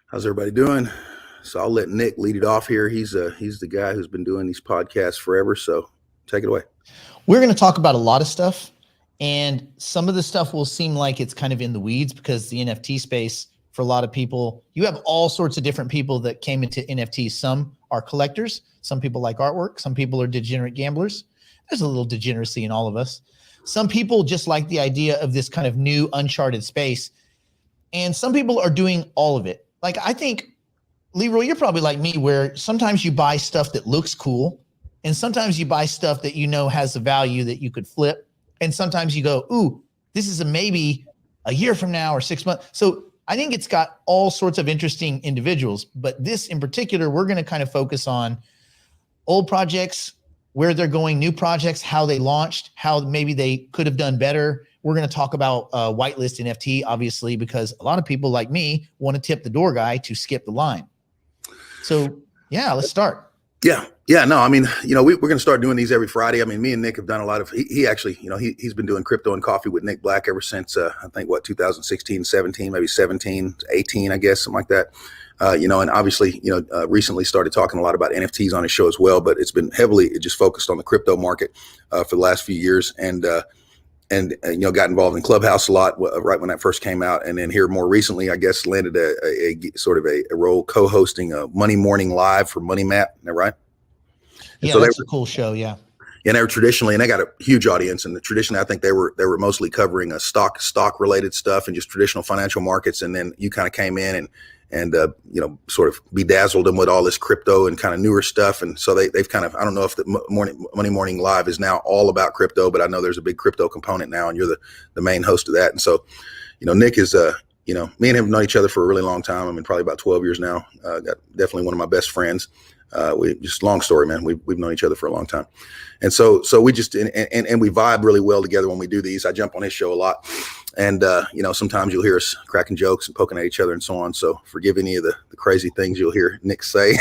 How's everybody doing? So I'll let Nick lead it off here. He's the guy who's been doing these podcasts forever. So take it away. We're going to talk about a lot of stuff, and some of the stuff will seem like it's kind of in the weeds because the NFT space, for a lot of people, you have all sorts of different people that came into NFTs. Some are collectors. Some people like artwork. Some people are degenerate gamblers. There's a little degeneracy in all of us. Some people just like the idea of this kind of new uncharted space. And some people are doing all of it. Like, I think, Leroy, you're probably like me, where sometimes you buy stuff that looks cool, and sometimes you buy stuff that you know has a value that you could flip. And sometimes you go, ooh, this is a maybe a year from now or 6 months. So I think it's got all sorts of interesting individuals. But this in particular, we're going to kind of focus on old projects, where they're going, new projects, how they launched, how maybe they could have done better. We're going to talk about whitelist NFT, obviously, because a lot of people like me want to tip the door guy to skip the line. So, yeah, let's start. Yeah. No, I mean, we're going to start doing these every Friday. I mean, me and Nick have done a lot of, he actually, he's been doing crypto and coffee with Nick Black ever since, I think, 2016, 17, maybe 17, 18, I guess, something like that. And obviously, recently started talking a lot about NFTs on his show as well, but it's been heavily just focused on the crypto market for the last few years. And got involved in Clubhouse a lot right when that first came out. And then here more recently, I guess, landed a sort of a role co-hosting a Money Morning Live for Money Map. Isn't that right? And yeah, so that's a cool show. Yeah. And they were traditionally, and they got a huge audience. And traditionally, I think they were mostly covering stock related stuff and just traditional financial markets. And then you kind of came in and sort of bedazzled them with all this crypto and kind of newer stuff. And so they've kind of, I don't know if the Money Morning Live is now all about crypto, but I know there's a big crypto component now, and you're the main host of that. And so, Nick is, me and him have known each other for a really long time. I mean, probably about 12 years now. Got definitely one of my best friends. We just long story, man. We've known each other for a long time. And so we just, and we vibe really well together when we do these. I jump on his show a lot. And, sometimes you'll hear us cracking jokes and poking at each other and so on. So forgive any of the crazy things you'll hear Nick say.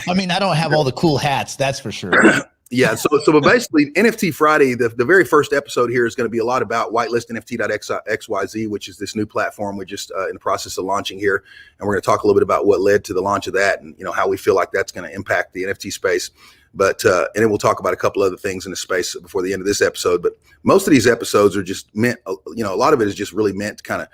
I mean, I don't have all the cool hats, that's for sure. Yeah. So basically NFT Friday, the very first episode here is going to be a lot about WhitelistNFT.xyz, which is this new platform we're just in the process of launching here. And we're going to talk a little bit about what led to the launch of that and, how we feel like that's going to impact the NFT space. But, and then we'll talk about a couple other things in the space before the end of this episode. But most of these episodes are just meant, a lot of it is just really meant to kind of,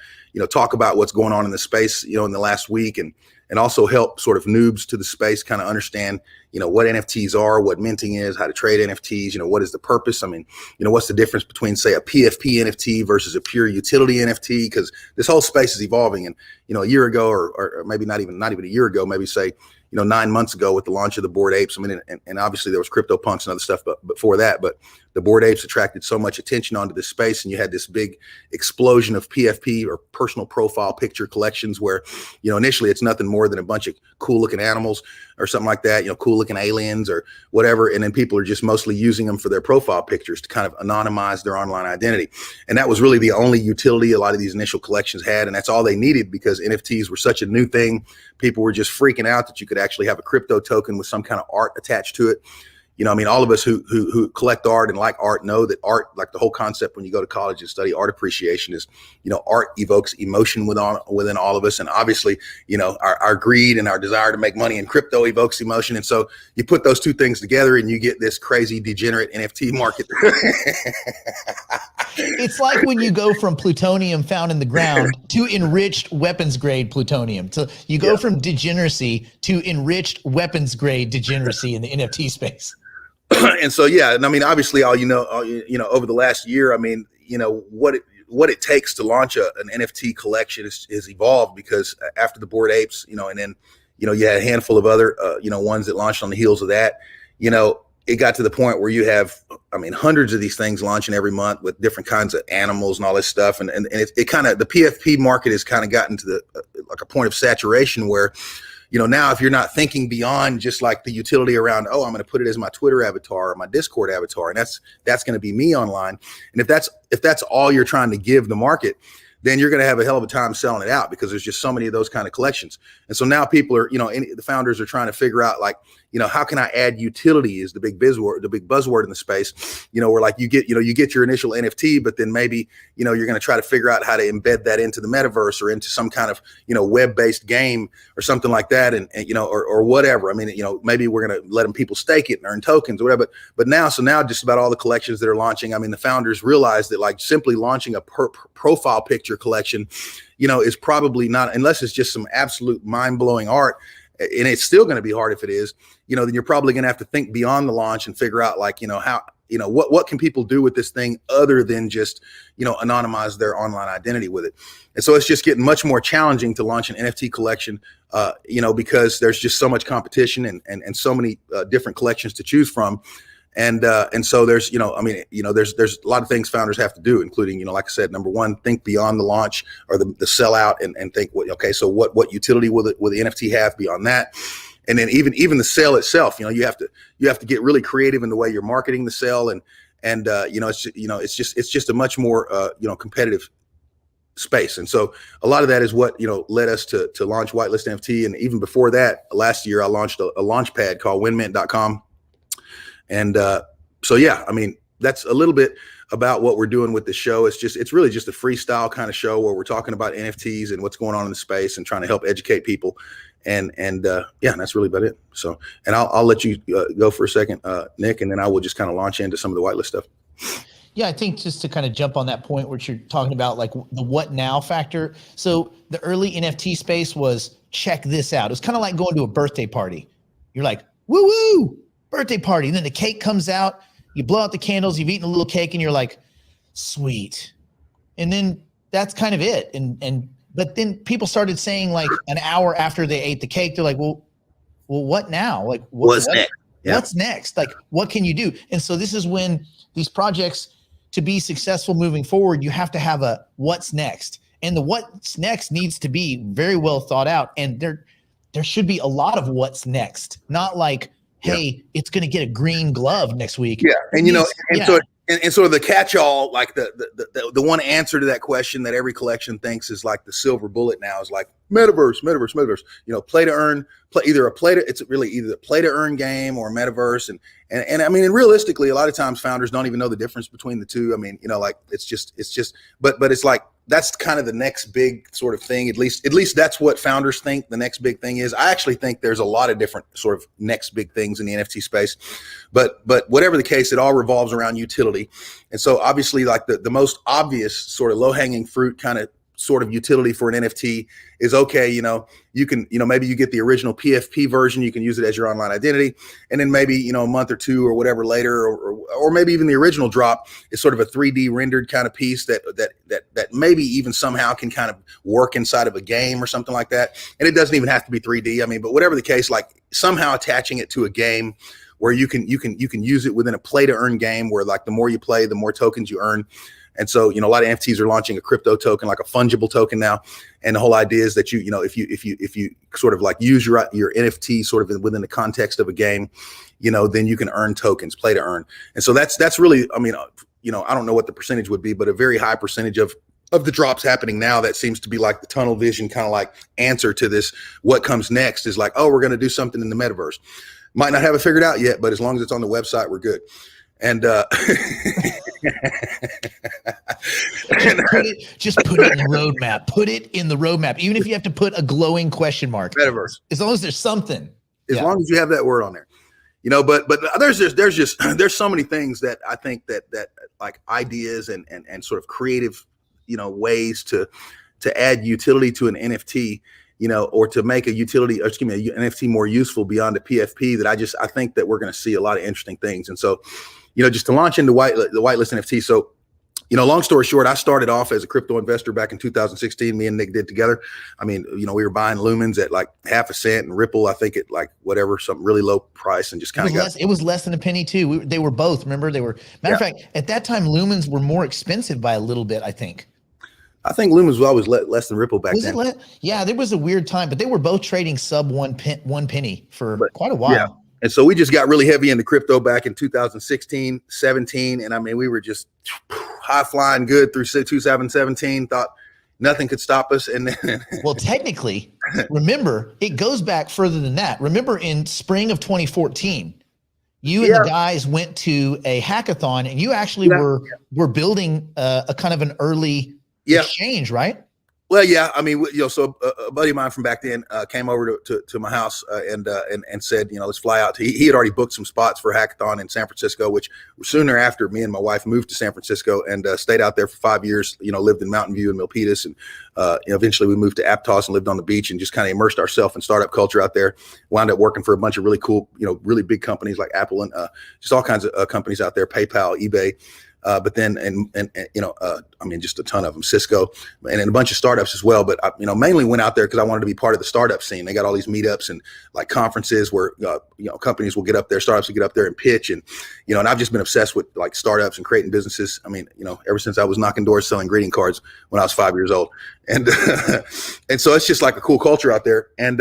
talk about what's going on in the space, in the last week and also help sort of noobs to the space kind of understand, what NFTs are, what minting is, how to trade NFTs, what is the purpose? I mean, what's the difference between, say, a PFP NFT versus a pure utility NFT? Because this whole space is evolving. And, a year ago or maybe not even a year ago, maybe say, 9 months ago with the launch of the Bored Apes. I mean, and obviously there was CryptoPunks and other stuff before that, but the Bored Apes attracted so much attention onto this space, and you had this big explosion of PFP or personal profile picture collections where, initially it's nothing more than a bunch of cool looking animals or something like that, cool looking aliens or whatever. And then people are just mostly using them for their profile pictures to kind of anonymize their online identity. And that was really the only utility a lot of these initial collections had. And that's all they needed because NFTs were such a new thing. People were just freaking out that you could actually have a crypto token with some kind of art attached to it. All of us who collect art and like art know that art, like the whole concept when you go to college and study art appreciation is, art evokes emotion within all of us. And obviously, our greed and our desire to make money in crypto evokes emotion. And so you put those two things together and you get this crazy degenerate NFT market. It's like when you go from plutonium found in the ground to enriched weapons grade plutonium. So you go from degeneracy to enriched weapons grade degeneracy in the NFT space. And so, and I mean, obviously over the last year, I mean, what it takes to launch an NFT collection is evolved because after the Bored Apes, and then, you had a handful of other, ones that launched on the heels of that, it got to the point where you have, I mean, hundreds of these things launching every month with different kinds of animals and all this stuff. And it kind of, the PFP market has kind of gotten to like a point of saturation where, now if you're not thinking beyond just like the utility around, I'm going to put it as my Twitter avatar or my Discord avatar, and that's going to be me online. And if that's all you're trying to give the market, then you're going to have a hell of a time selling it out because there's just so many of those kind of collections. And so now people are, the founders are trying to figure out like, how can I add utility is the big buzzword in the space, where like you get your initial NFT, but then maybe, you're going to try to figure out how to embed that into the metaverse or into some kind of, web-based game or something like that. And or whatever. I mean, maybe we're going to let people stake it and earn tokens or whatever. But now just about all the collections that are launching, I mean, the founders realize that like simply launching a profile picture collection, is probably not, unless it's just some absolute mind-blowing art, and it's still going to be hard if it is, then you're probably going to have to think beyond the launch and figure out like, how, what can people do with this thing other than just, anonymize their online identity with it. And so it's just getting much more challenging to launch an NFT collection, because there's just so much competition and so many different collections to choose from. And so there's, there's a lot of things founders have to do, including, like I said, number one, think beyond the launch or the sellout and think, okay, so what utility will the NFT have beyond that? And then even the sale itself, you have to get really creative in the way you're marketing the sale. And it's just a much more, competitive space. And so a lot of that is what, led us to launch Whitelist NFT. And even before that, last year, I launched a launch pad called winmint.com. And so, yeah, I mean, that's a little bit about what we're doing with the show. It's really just a freestyle kind of show where we're talking about NFTs and what's going on in the space and trying to help educate people. And that's really about it. So, and I'll let you go for a second, Nick, and then I will just kind of launch into some of the whitelist stuff. Yeah, I think just to kind of jump on that point, which you're talking about, like the what now factor. So the early NFT space was check this out. It's kind of like going to a birthday party. You're like, woo woo. Birthday party. And then the cake comes out, you blow out the candles, you've eaten a little cake and you're like, sweet. And then that's kind of it. But then people started saying like an hour after they ate the cake, they're like, well, what now? Like what's next? Yeah. What's next? Like, what can you do? And so this is when these projects, to be successful moving forward, you have to have a what's next. And the what's next needs to be very well thought out. And there should be a lot of what's next, not like, hey, it's going to get a green glove next week. Yeah. And so the catch-all, like the one answer to that question that every collection thinks is like the silver bullet now is like metaverse. Play to earn, it's really either the play to earn game or metaverse. And I mean, and realistically, a lot of times founders don't even know the difference between the two. I mean, like it's just, but it's like, that's kind of the next big sort of thing. At least that's what founders think the next big thing is. I actually think there's a lot of different sort of next big things in the NFT space, but whatever the case, it all revolves around utility. And so obviously like the most obvious sort of low hanging fruit kind of sort of utility for an NFT is, okay, you can, maybe you get the original PFP version, you can use it as your online identity. And then maybe, a month or two or whatever later, or maybe even the original drop is sort of a 3D rendered kind of piece that maybe even somehow can kind of work inside of a game or something like that. And it doesn't even have to be 3D. I mean, but whatever the case, like somehow attaching it to a game where you can use it within a play to earn game where like the more you play, the more tokens you earn. And so, a lot of NFTs are launching a crypto token, like a fungible token now. And the whole idea is that if you sort of like use your NFT sort of within the context of a game, then you can earn tokens, play to earn. And so that's really, I mean, I don't know what the percentage would be, but a very high percentage of the drops happening now, that seems to be like the tunnel vision kind of like answer to this. What comes next is like, oh, we're going to do something in the metaverse. Might not have it figured out yet, but as long as it's on the website, we're good. And just put it in the roadmap. Put it in the roadmap, even if you have to put a glowing question mark. Metaverse. As long as there's something. As long as you have that word on there, But there's so many things that I think that like ideas and sort of creative ways to add utility to an NFT. Or to make an NFT more useful beyond the PFP, that I think that we're going to see a lot of interesting things. And so, just to launch into the whitelist NFT. So, long story short, I started off as a crypto investor back in 2016. Me and Nick did together. I mean, we were buying lumens at like half a cent and Ripple, I think at like whatever, something really low price, and just kind of it was less than a penny too. They were both, remember, matter of fact, at that time, lumens were more expensive by a little bit, I think. I think Lumens was always less than Ripple back then. Yeah, there was a weird time, but they were both trading sub one penny for quite a while. Yeah. And so we just got really heavy into crypto back in 2016, 17. And I mean, we were just high flying good through 2017. Thought, nothing could stop us. And then well, technically, remember, it goes back further than that. Remember in spring of 2014, you and the guys went to a hackathon, and you actually were building a kind of an early exchange, right? Well, yeah, I mean, so a buddy of mine from back then came over to my house and said, let's fly out. He had already booked some spots for a hackathon in San Francisco, which soon thereafter, me and my wife moved to San Francisco and stayed out there for 5 years. Lived in Mountain View and Milpitas, and eventually we moved to Aptos and lived on the beach and just kind of immersed ourselves in startup culture out there. Wound up working for a bunch of really cool, really big companies like Apple and just all kinds of companies out there, PayPal, eBay. But then, I mean, just a ton of them, Cisco, and a bunch of startups as well. But I, mainly went out there because I wanted to be part of the startup scene. They got all these meetups and like conferences where, companies will get up there, startups will get up there and pitch. And, and I've just been obsessed with like startups and creating businesses. I mean, ever since I was knocking doors, selling greeting cards when I was 5 years old. And, and so it's just like a cool culture out there. And,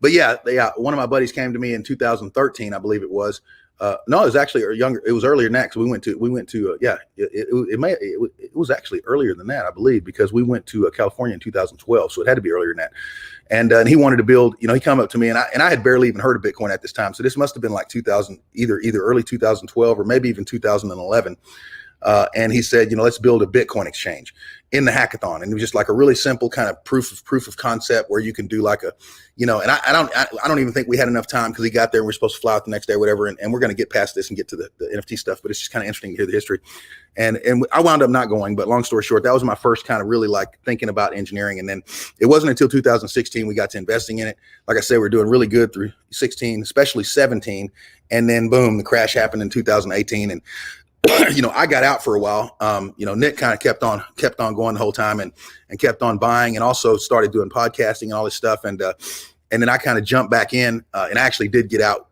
but yeah, one of my buddies came to me in 2013, I believe it was. No, it was actually younger. It was earlier than that. So we went to it was actually earlier than that, I believe, because we went to California in 2012. So it had to be earlier than that. And he wanted to build, he come up to me and I had barely even heard of Bitcoin at this time. So this must've been like 2000, either early 2012 or maybe even 2011. And he said, let's build a Bitcoin exchange in the hackathon. And it was just like a really simple kind of proof of concept where you can do like a, and I don't even think we had enough time because he got there and we're supposed to fly out the next day or whatever. And we're going to get past this and get to the NFT stuff, but it's just kind of interesting to hear the history. And I wound up not going, but long story short, that was my first kind of really like thinking about engineering. And then it wasn't until 2016 we got to investing in it. Like I said, we're doing really good through 16, especially 17. And then boom, the crash happened in 2018. And I got out for a while. Nick kind of kept on going the whole time and kept on buying and also started doing podcasting and all this stuff. And then I kind of jumped back in and I actually did get out,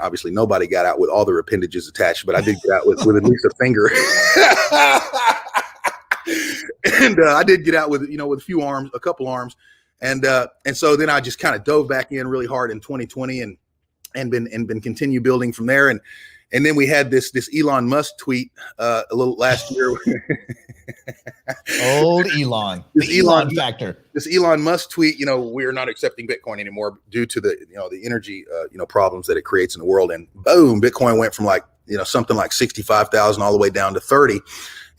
obviously nobody got out with all their appendages attached, but I did get out with at least a finger. And I did get out with a few arms, a couple arms. And so then I just kind of dove back in really hard in 2020 and been continue building from there. And then we had this Elon Musk tweet a little last year. Old Elon, the Elon factor. This Elon Musk tweet, we're not accepting Bitcoin anymore due to the energy problems that it creates in the world. And boom, Bitcoin went from like something like 65,000 all the way down to 30.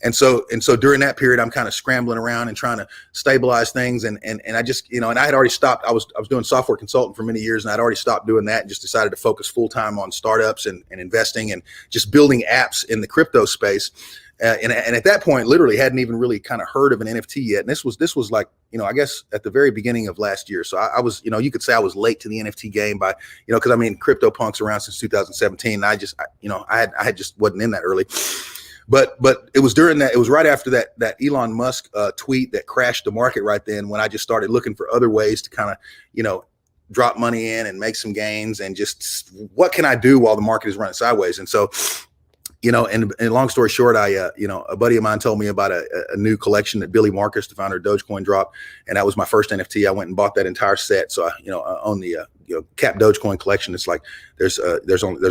And so during that period, I'm kind of scrambling around and trying to stabilize things. And I just, and I had already stopped. I was doing software consulting for many years and I'd already stopped doing that and just decided to focus full time on startups and investing and just building apps in the crypto space. And at that point, literally hadn't even really kind of heard of an NFT yet. And this was like, I guess at the very beginning of last year. So I was, you could say I was late to the NFT game by, because crypto punk's around since 2017. And I had just wasn't in that early. But it was during that, it was right after that Elon Musk tweet that crashed the market right then when I just started looking for other ways to kind of, drop money in and make some gains and just what can I do while the market is running sideways. And so, and long story short, a buddy of mine told me about a new collection that Billy Marcus, the founder of Dogecoin, dropped. And that was my first NFT. I went and bought that entire set. So I own the, Cap Dogecoin collection. It's like there's a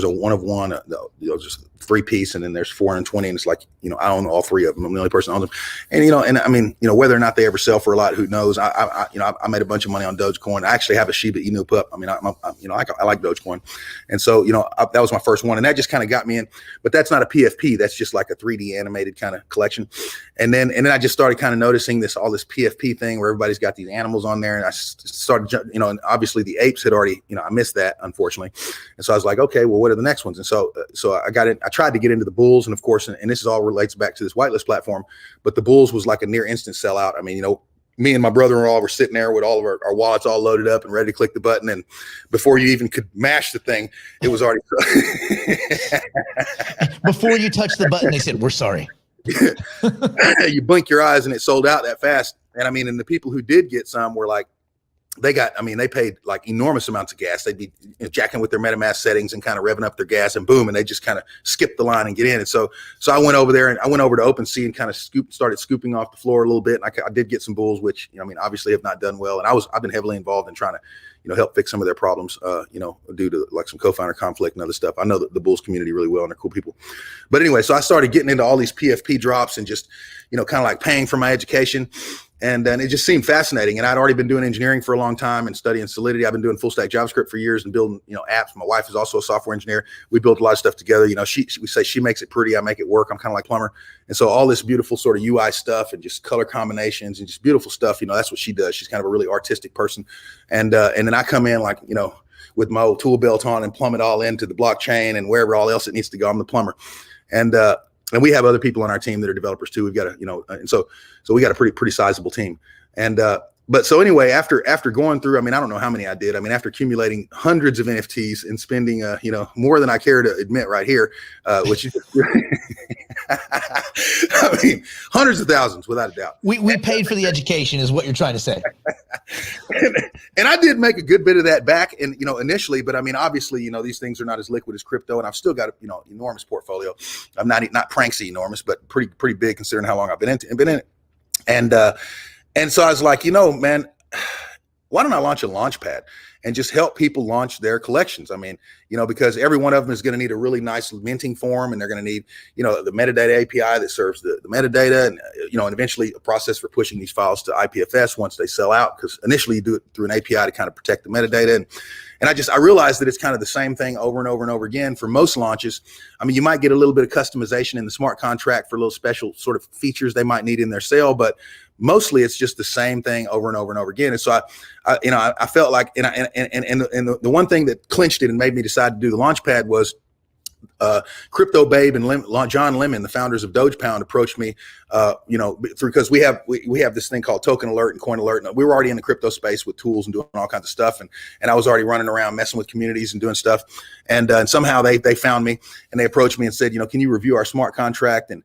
one of one, just 3-piece, and then there's 420, and it's like I own all 3 of them. I'm the only person that owns them, and whether or not they ever sell for a lot, who knows? I made a bunch of money on Dogecoin. I actually have a Shiba Inu pup. I like Dogecoin, and so that was my first one, and that just kind of got me in. But that's not a PFP. That's just like a 3D animated kind of collection, and then I just started kind of noticing all this PFP thing where everybody's got these animals on there, and I started, and obviously the apes had already, I missed that, unfortunately. And so I was like, okay, well, what are the next ones? And so I got it. I tried to get into the bulls, and of course, and this is all relates back to this whitelist platform, but the bulls was like a near instant sellout. I mean, me and my brother-in-law were sitting there with all of our wallets all loaded up and ready to click the button. And before you even could mash the thing, it was already. Before you touch the button, they said, we're sorry. You blink your eyes and it sold out that fast. And and the people who did get some were like, they paid like enormous amounts of gas. They'd be jacking with their MetaMask settings and kind of revving up their gas, and boom, and they just kind of skip the line and get in. And so I went over there, and I went over to OpenSea and kind of started scooping off the floor a little bit. And I did get some bulls, which, obviously have not done well. And I've been heavily involved in trying to, help fix some of their problems, due to like some co-founder conflict and other stuff. I know the bulls community really well, and they're cool people. But anyway, so I started getting into all these PFP drops and just, kind of like paying for my education. And then it just seemed fascinating. And I'd already been doing engineering for a long time and studying Solidity. I've been doing full stack JavaScript for years and building, apps. My wife is also a software engineer. We built a lot of stuff together. We say she makes it pretty, I make it work. I'm kind of like plumber. And so all this beautiful sort of UI stuff and just color combinations and just beautiful stuff, that's what she does. She's kind of a really artistic person. And then I come in like, with my old tool belt on and plumb it all into the blockchain and wherever all else it needs to go. I'm the plumber. And we have other people on our team that are developers too. We've got and so we got a pretty sizable team. And but so anyway, after going through, I don't know how many I did. After accumulating hundreds of NFTs and spending more than I care to admit right here, which is hundreds of thousands without a doubt. We paid for the education, is what you're trying to say. and I did make a good bit of that back, and initially, but obviously, these things are not as liquid as crypto, and I've still got enormous portfolio. I'm not pranksy enormous, but pretty big considering how long I've been in it. And so I was like, man, why don't I launch a launchpad and just help people launch their collections? Because every one of them is going to need a really nice minting form, and they're going to need, the metadata API that serves the metadata, and, and eventually a process for pushing these files to IPFS once they sell out, because initially you do it through an API to kind of protect the metadata. And I realized that it's kind of the same thing over and over and over again for most launches. You might get a little bit of customization in the smart contract for little special sort of features they might need in their sale, but mostly it's just the same thing over and over and over again. And so I felt like, and the one thing that clinched it and made me decide to do the Launchpad was Crypto Babe and John Lemon, the founders of DogePound, approached me, because we have this thing called Token Alert and Coin Alert. And we were already in the crypto space with tools and doing all kinds of stuff. And I was already running around messing with communities and doing stuff. And somehow they found me and they approached me and said, can you review our smart contract and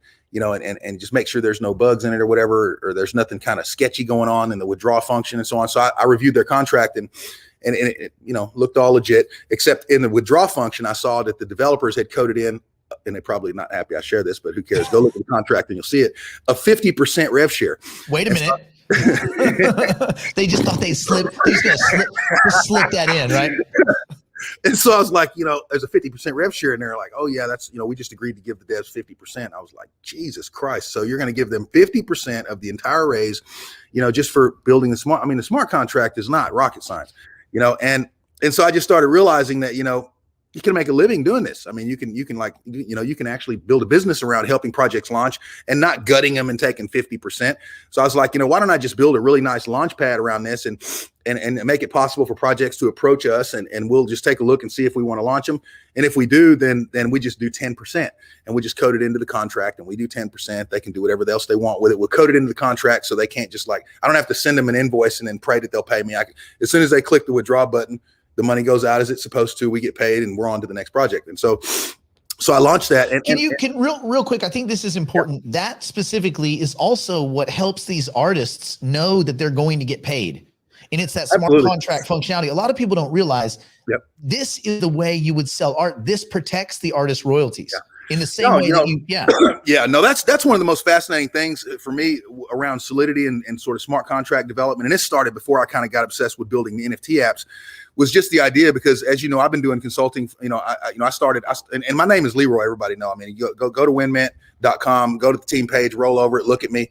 just make sure there's no bugs in it or whatever, or there's nothing kind of sketchy going on in the withdraw function and so on. So I reviewed their contract and it looked all legit, except in the withdraw function, I saw that the developers had coded in, and they're probably not happy I share this, but who cares? Go look at the contract and you'll see it, a 50% rev share. Wait a minute. They just thought they'd slip that in, right? And so I was like, there's a 50% rev share in there. Like, oh yeah, that's, we just agreed to give the devs 50%. I was like, Jesus Christ. So you're going to give them 50% of the entire raise, just for building the smart. The smart contract is not rocket science, and so I just started realizing that, you can make a living doing this. You can actually build a business around helping projects launch and not gutting them and taking 50%. So I was like, why don't I just build a really nice launch pad around this and make it possible for projects to approach us, and we'll just take a look and see if we want to launch them. And if we do, then we just do 10%, and we just code it into the contract, and we do 10%. They can do whatever else they want with it. We'll code it into the contract so they can't just I don't have to send them an invoice and then pray that they'll pay me. As soon as they click the withdraw button, the money goes out as it's supposed to. We get paid, and we're on to the next project. And so I launched that. And real quick, I think this is important. Yeah. That specifically is also what helps these artists know that they're going to get paid. And it's that smart contract functionality. A lot of people don't realize this is the way you would sell art. This protects the artist's royalties. Yeah. In the same way that's one of the most fascinating things for me around Solidity and sort of smart contract development. And this started before I kind of got obsessed with building the NFT apps, was just the idea, because as you know, I've been doing consulting, I started, and my name is Leroy, everybody know. You go to winmint.com, go to the team page, roll over it, look at me.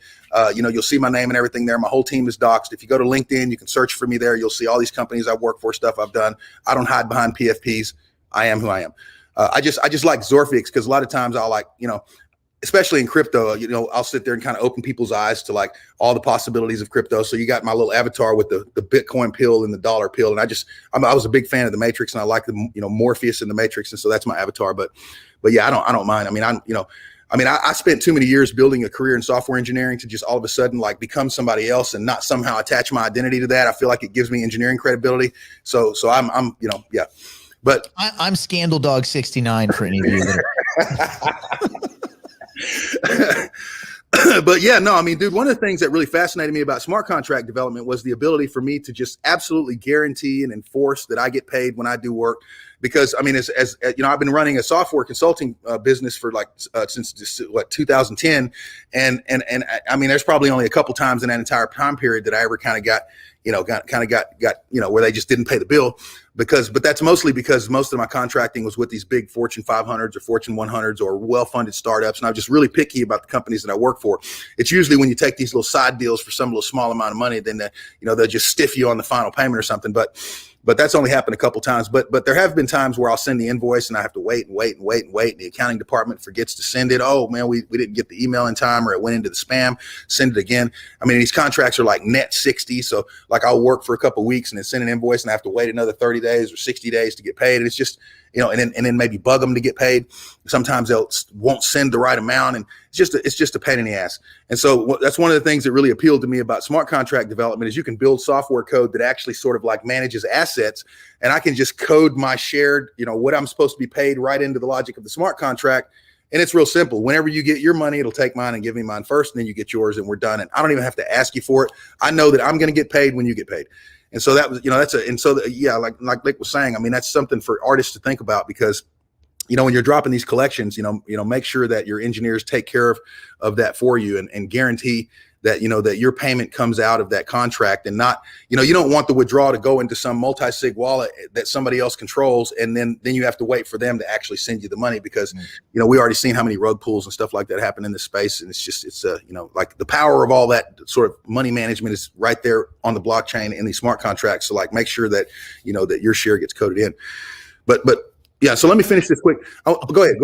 You'll see my name and everything there. My whole team is doxed. If you go to LinkedIn, you can search for me there. You'll see all these companies I've worked for, stuff I've done. I don't hide behind PFPs. I am who I am. I just like Zorfix, because a lot of times I'll especially in crypto, I'll sit there and kind of open people's eyes to all the possibilities of crypto. So you got my little avatar with the Bitcoin pill and the dollar pill. And I was a big fan of the Matrix, and I like the, Morpheus in the Matrix. And so that's my avatar. But yeah, I don't mind. I spent too many years building a career in software engineering to just all of a sudden become somebody else and not somehow attach my identity to that. I feel like it gives me engineering credibility. So I'm yeah. But I'm Scandal Dog 69 for any of you. But yeah, no, I mean, dude, one of the things that really fascinated me about smart contract development was the ability for me to just absolutely guarantee and enforce that I get paid when I do work. Because I mean, as you know, I've been running a software consulting business for like since 2010, and I mean, there's probably only a couple times in that entire time period that I ever kind of got where they just didn't pay the bill. But that's mostly because most of my contracting was with these big Fortune 500s or Fortune 100s or well-funded startups. And I'm just really picky about the companies that I work for. It's usually when you take these little side deals for some little small amount of money, then they'll just stiff you on the final payment or something. But that's only happened a couple times. But there have been times where I'll send the invoice and I have to wait. The accounting department forgets to send it. Oh man, we didn't get the email in time, or it went into the spam. Send it again. I mean, these contracts are like net 60. So like I'll work for a couple of weeks and then send an invoice and I have to wait another 30 days or 60 days to get paid. And it's just, and then maybe bug them to get paid. Sometimes they'll won't send the right amount, and it's just a pain in the ass. And so that's one of the things that really appealed to me about smart contract development is you can build software code that actually sort of like manages assets, and I can just code my shared, what I'm supposed to be paid right into the logic of the smart contract. And it's real simple. Whenever you get your money, it'll take mine and give me mine first, and then you get yours, and we're done. And I don't even have to ask you for it. I know that I'm going to get paid when you get paid. And so that was, like Nick was saying, I mean, that's something for artists to think about, because, when you're dropping these collections, make sure that your engineers take care of that for you, and guarantee that, that your payment comes out of that contract, and not, you don't want the withdrawal to go into some multi-sig wallet that somebody else controls. And then you have to wait for them to actually send you the money, because, we already seen how many rug pulls and stuff like that happen in this space. And it's like the power of all that sort of money management is right there on the blockchain in these smart contracts. So like, make sure that, that your share gets coded in. But yeah, so let me finish this quick. Oh, go ahead.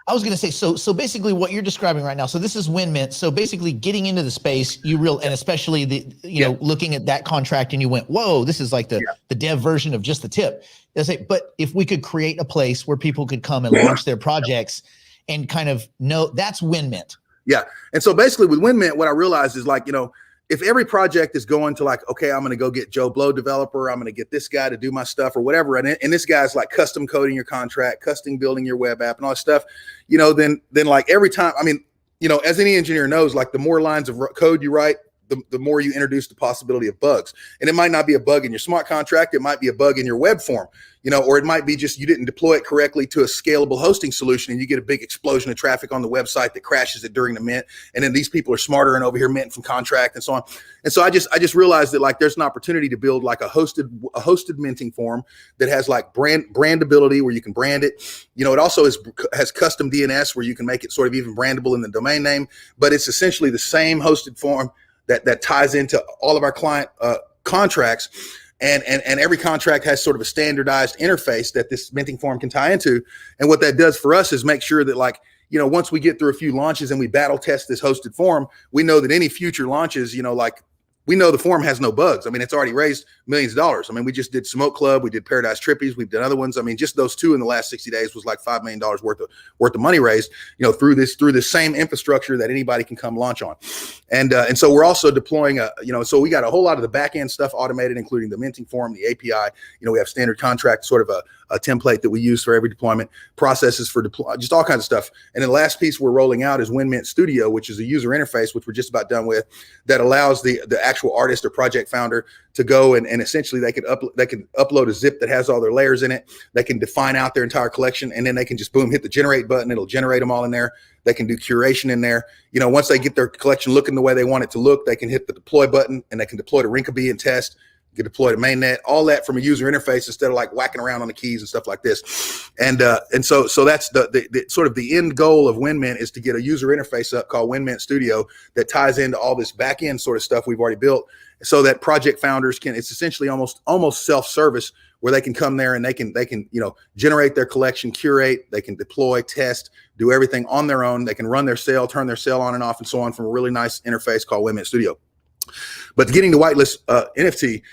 I was going to say, so basically what you're describing right now, so this is WinMint. So basically getting into the space, and especially looking at that contract, and you went, whoa, this is like the dev version of just the tip. But if we could create a place where people could come and launch their projects and kind of know, that's WinMint. Yeah. And so basically with WinMint, what I realized is like, if every project is going to like, okay, I'm going to go get Joe Blow developer, I'm going to get this guy to do my stuff or whatever. And this guy's like custom coding your contract, custom building your web app and all that stuff, then like every time, I mean, as any engineer knows, like the more lines of code you write, the more you introduce the possibility of bugs. And it might not be a bug in your smart contract. It might be a bug in your web form, or it might be just you didn't deploy it correctly to a scalable hosting solution, and you get a big explosion of traffic on the website that crashes it during the mint. And then these people are smarter and over here minting from contract and so on. And so I just realized that like there's an opportunity to build like a hosted minting form that has like brandability where you can brand it. It also has custom DNS where you can make it sort of even brandable in the domain name, but it's essentially the same hosted form that ties into all of our client contracts, and every contract has sort of a standardized interface that this minting form can tie into. And what that does for us is make sure that like, once we get through a few launches and we battle test this hosted form, we know that any future launches, we know the form has no bugs. I mean, it's already raised millions of dollars. I mean, we just did Smoke Club, we did Paradise Trippies, we've done other ones. I mean, just those two in the last 60 days was like $5 million worth of money raised, through this same infrastructure that anybody can come launch on. And so we're also deploying so we got a whole lot of the back end stuff automated, including the minting form, the API. We have standard contract, sort of a template that we use for every deployment, processes for just all kinds of stuff. And then the last piece we're rolling out is WinMint Studio, which is a user interface, which we're just about done with, that allows the actual artist or project founder to go and essentially they can upload a zip that has all their layers in it. They can define out their entire collection, and then they can just boom, hit the generate button. It'll generate them all in there. They can do curation in there. Once they get their collection looking the way they want it to look, they can hit the deploy button and they can deploy to Rinkeby and test. Get deployed to mainnet, all that from a user interface instead of like whacking around on the keys and stuff like this. And so that's the sort of the end goal of WinMint is to get a user interface up called WinMint Studio that ties into all this back end sort of stuff we've already built, so that project founders it's essentially almost self-service, where they can come there and they can generate their collection, curate, they can deploy, test, do everything on their own. They can run their sale, turn their sale on and off and so on from a really nice interface called WinMint Studio. But getting to whitelist NFT,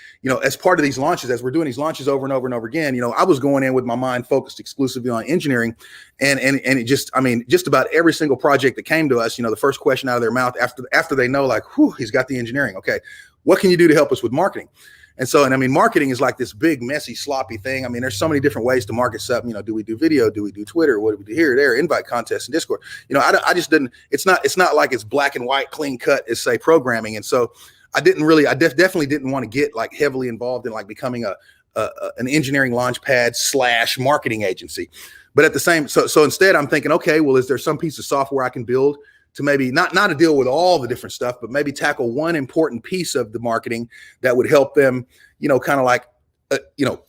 as part of these launches, as we're doing these launches over and over and over again, I was going in with my mind focused exclusively on engineering, and it just about every single project that came to us, the first question out of their mouth after they know like, whew, he's got the engineering. Okay, what can you do to help us with marketing? And so, and I mean, marketing is like this big, messy, sloppy thing. I mean, there's so many different ways to market something. You know, do we do video? Do we do Twitter? What do we do here, there, invite contests and Discord? You know, I just didn't, it's not like it's black and white, clean cut as say programming. And so I definitely didn't want to get like heavily involved in like becoming an engineering launchpad / marketing agency. But at the same, so instead I'm thinking, okay, well, is there some piece of software I can build to maybe not to deal with all the different stuff, but maybe tackle one important piece of the marketing that would help them, you know, kind of like,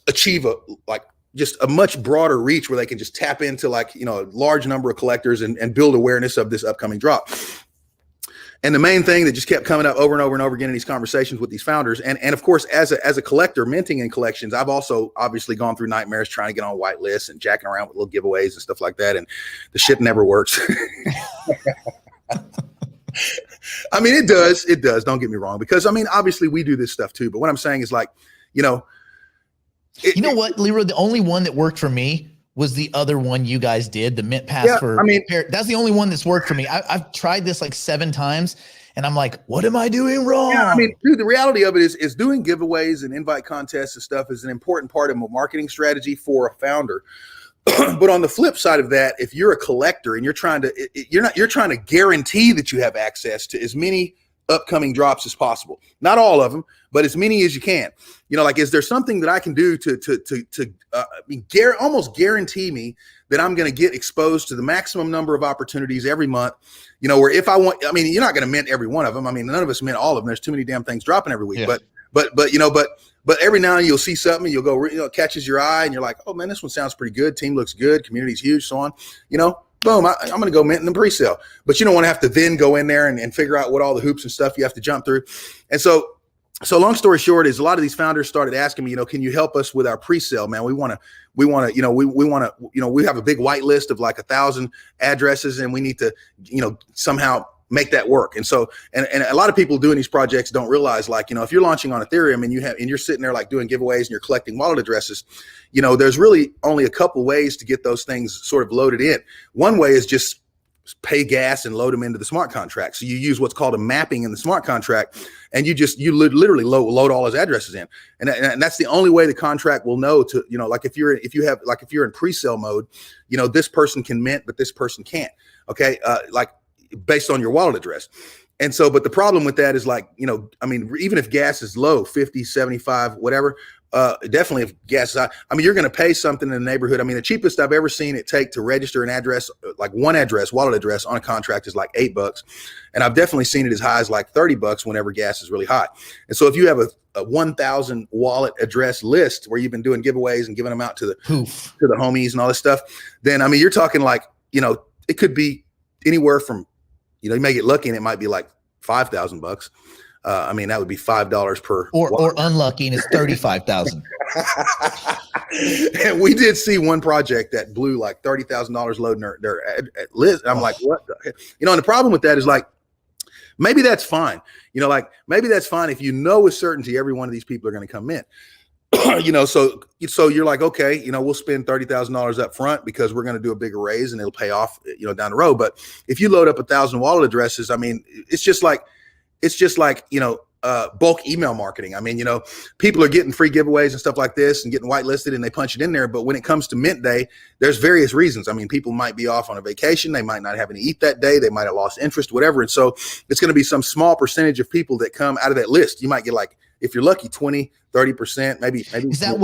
achieve just a much broader reach where they can just tap into like, you know, a large number of collectors and build awareness of this upcoming drop. And the main thing that just kept coming up over and over and over again in these conversations with these founders, and of course, as a collector minting in collections, I've also obviously gone through nightmares trying to get on whitelists and jacking around with little giveaways and stuff like that, and the shit never works. I mean, it does. Don't get me wrong, because I mean, obviously we do this stuff too. But what I'm saying is like, you know, what, Leroy, the only one that worked for me was the other one you guys did, the Mint Pass for. I mean, that's the only one that's worked for me. I've tried this like 7 times, and I'm like, what am I doing wrong? Yeah, I mean, dude, the reality of it is doing giveaways and invite contests and stuff is an important part of a marketing strategy for a founder. But on the flip side of that, if you're a collector and you're trying to guarantee that you have access to as many upcoming drops as possible, not all of them, but as many as you can. You know, like, is there something that I can do to almost guarantee me that I'm going to get exposed to the maximum number of opportunities every month? You know, where if I want, I mean, you're not going to mint every one of them. I mean, none of us mint all of them. There's too many damn things dropping every week. Yeah. But every now and then you'll see something, you'll go, you know, it catches your eye, and you're like, oh man, this one sounds pretty good. Team looks good. Community's huge, so on. You know, boom, I'm going to go mint in the pre-sale. But you don't want to have to then go in there and figure out what all the hoops and stuff you have to jump through. And so long story short is a lot of these founders started asking me, you know, can you help us with our pre-sale, man? We want to, you know, we have a big whitelist of like 1,000 addresses, and we need to, you know, somehow make that work. And so, and a lot of people doing these projects don't realize, like, you know, if you're launching on Ethereum and you're sitting there like doing giveaways and you're collecting wallet addresses, you know, there's really only a couple ways to get those things sort of loaded in. One way is just pay gas and load them into the smart contract. So you use what's called a mapping in the smart contract, and you literally load all his addresses in. And that's the only way the contract will know to, you know, like if you're in pre-sale mode, you know, this person can mint, but this person can't. Okay. Like based on your wallet address. And so, but the problem with that is, like, you know, I mean, even if gas is low, 50, 75, whatever, definitely if gas is high, I mean, you're going to pay something in the neighborhood. I mean, the cheapest I've ever seen it take to register an address, like one address, wallet address on a contract, is like $8. And I've definitely seen it as high as like $30 whenever gas is really high. And so if you have a 1,000 wallet address list where you've been doing giveaways and giving them out to the homies and all this stuff, then, I mean, you're talking like, you know, it could be anywhere from, you know, you may get lucky and it might be like $5,000. I mean, that would be $5 per. Or unlucky and it's 35,000. And we did see one project that blew like $30,000 loading their list. I'm like, what the heck? You know, and the problem with that is, like, maybe that's fine. You know, like, maybe that's fine if you know with certainty every one of these people are going to come in. You know, so you're like, okay, you know, we'll spend $30,000 up front because we're going to do a bigger raise and it'll pay off, you know, down the road. But if you load up 1,000 wallet addresses, I mean, it's just like, you know, bulk email marketing. I mean, you know, people are getting free giveaways and stuff like this and getting whitelisted, and they punch it in there. But when it comes to mint day, there's various reasons. I mean, people might be off on a vacation. They might not have any eat that day. They might have lost interest, whatever. And so it's going to be some small percentage of people that come out of that list. You might get, like, if you're lucky, 20, 30%, maybe. Is that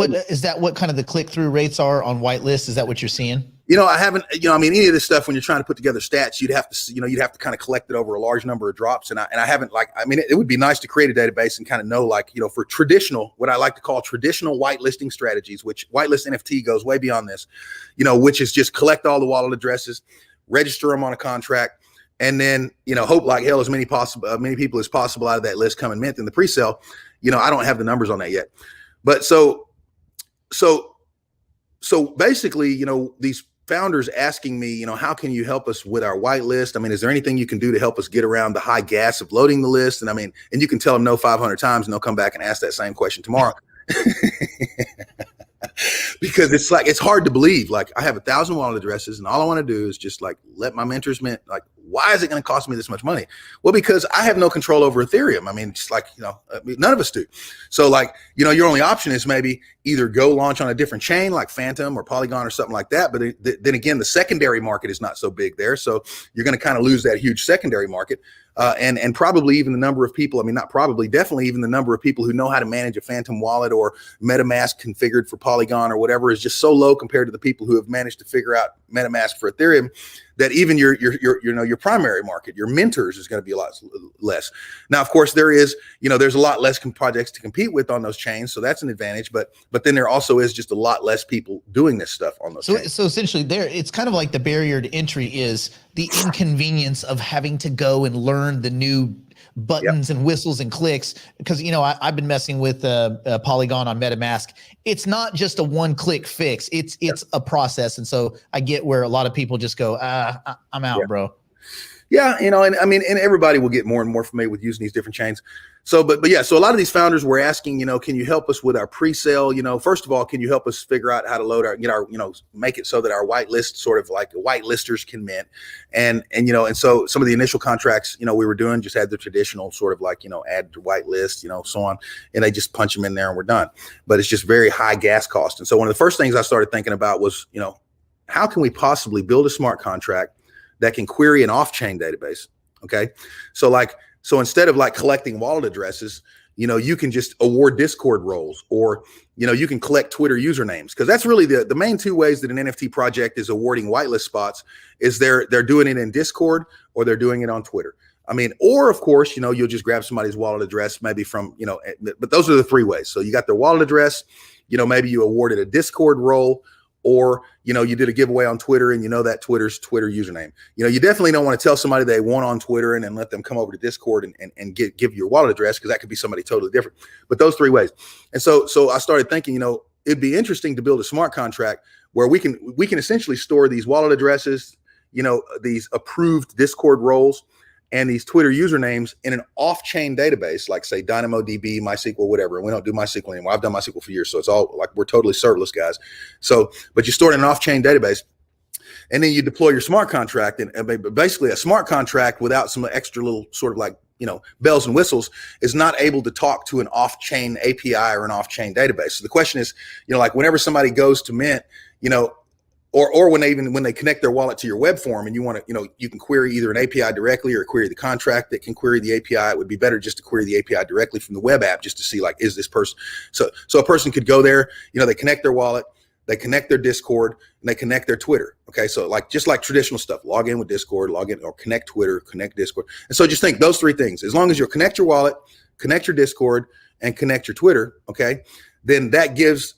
what kind of the click-through rates are on whitelist? Is that what you're seeing? You know, I haven't, you know, I mean, any of this stuff, when you're trying to put together stats, you'd have to kind of collect it over a large number of drops. And I haven't, like, I mean, it would be nice to create a database and kind of know, like, you know, for traditional, what I like to call traditional whitelisting strategies, which Whitelist NFT goes way beyond this, you know, which is just collect all the wallet addresses, register them on a contract, and then, you know, hope like hell as many people as possible out of that list come and mint in the pre-sale. You know, I don't have the numbers on that yet, but so basically, you know, these founders asking me, you know, how can you help us with our whitelist? I mean, is there anything you can do to help us get around the high gas of loading the list? And I mean, and you can tell them no 500 times and they'll come back and ask that same question tomorrow. Because it's like, it's hard to believe. Like, I have 1,000 wallet addresses and all I want to do is just, like, let my mentors mint like why is it going to cost me this much money? Well, because I have no control over Ethereum. I mean, just like, none of us do. So like, your only option is maybe either go launch on a different chain like Phantom or Polygon or something like that. But then again, the secondary market is not so big there. So you're going to kind of lose that huge secondary market. And probably even the number of people, I mean, not probably, definitely even the number of people who know how to manage a Phantom wallet or MetaMask configured for Polygon or whatever is just so low compared to the people who have managed to figure out MetaMask for Ethereum, that even your primary market, your mentors, is going to be a lot less. Now, of course, there's a lot less projects to compete with on those chains, so that's an advantage. But then there also is just a lot less people doing this stuff on those chains. So essentially, it's kind of like the barrier to entry is the inconvenience of having to go and learn the new buttons and whistles and clicks, because I've been messing with Polygon on MetaMask. It's not just a one-click fix. It's a process, and so I get where a lot of people just go, I'm out, bro. Yeah, and I mean, and everybody will get more and more familiar with using these different chains. So, but yeah, so a lot of these founders were asking, can you help us with our pre-sale? First of all, can you help us figure out how to load make it so that our whitelist, sort of like whitelisters, can mint, and so some of the initial contracts, we were doing just had the traditional sort of like, add to whitelist, so on, and they just punch them in there and we're done. But it's just very high gas cost. And so one of the first things I started thinking about was, how can we possibly build a smart contract that can query an off-chain database? Okay, so instead of like collecting wallet addresses, you can just award Discord roles, or you can collect Twitter usernames, because that's really the main two ways that an NFT project is awarding whitelist spots. Is they're doing it in Discord, or they're doing it on Twitter. I mean, or of course, you'll just grab somebody's wallet address, maybe from but those are the three ways. So you got their wallet address, maybe you awarded a Discord role, or you did a giveaway on Twitter and that Twitter's Twitter username. You definitely don't want to tell somebody they won on Twitter and then let them come over to Discord and give you your wallet address, because that could be somebody totally different. But those three ways. And so I started thinking, it'd be interesting to build a smart contract where we can essentially store these wallet addresses, these approved Discord roles, and these Twitter usernames in an off-chain database, like say DynamoDB, MySQL, whatever. And we don't do MySQL anymore. I've done MySQL for years, so it's all like we're totally serverless guys. So, but you store it in an off-chain database, and then you deploy your smart contract, and basically a smart contract without some extra little sort of like bells and whistles is not able to talk to an off-chain API or an off-chain database. So the question is, like whenever somebody goes to mint, or when they connect their wallet to your web form and you want to, you can query either an API directly or query the contract that can query the API. It would be better just to query the API directly from the web app, just to see like, is this person? So a person could go there, they connect their wallet, they connect their Discord, and they connect their Twitter. Okay, so just like traditional stuff, log in with Discord, log in or connect Twitter, connect Discord. And so just think those three things. As long as you connect your wallet, connect your Discord, and connect your Twitter, okay, then that gives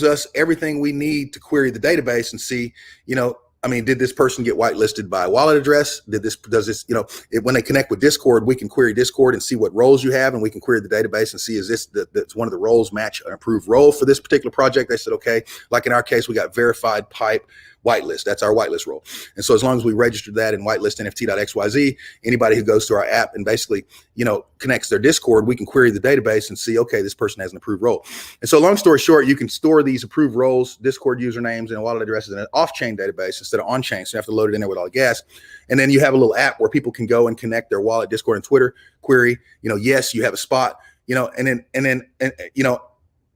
us everything we need to query the database and see, did this person get whitelisted by a wallet address? When they connect with Discord, we can query Discord and see what roles you have, and we can query the database and see, is this that's one of the roles match an approved role for this particular project? They said, okay, like in our case, we got verified pipe whitelist. That's our whitelist role. And so as long as we register that in WhitelistNFT.xyz, anybody who goes to our app and basically, connects their Discord, we can query the database and see, okay, this person has an approved role. And so long story short, you can store these approved roles, Discord usernames, and wallet addresses in an off-chain database instead of on-chain. So you have to load it in there with all the gas. And then you have a little app where people can go and connect their wallet, Discord, and Twitter, query, yes, you have a spot, and then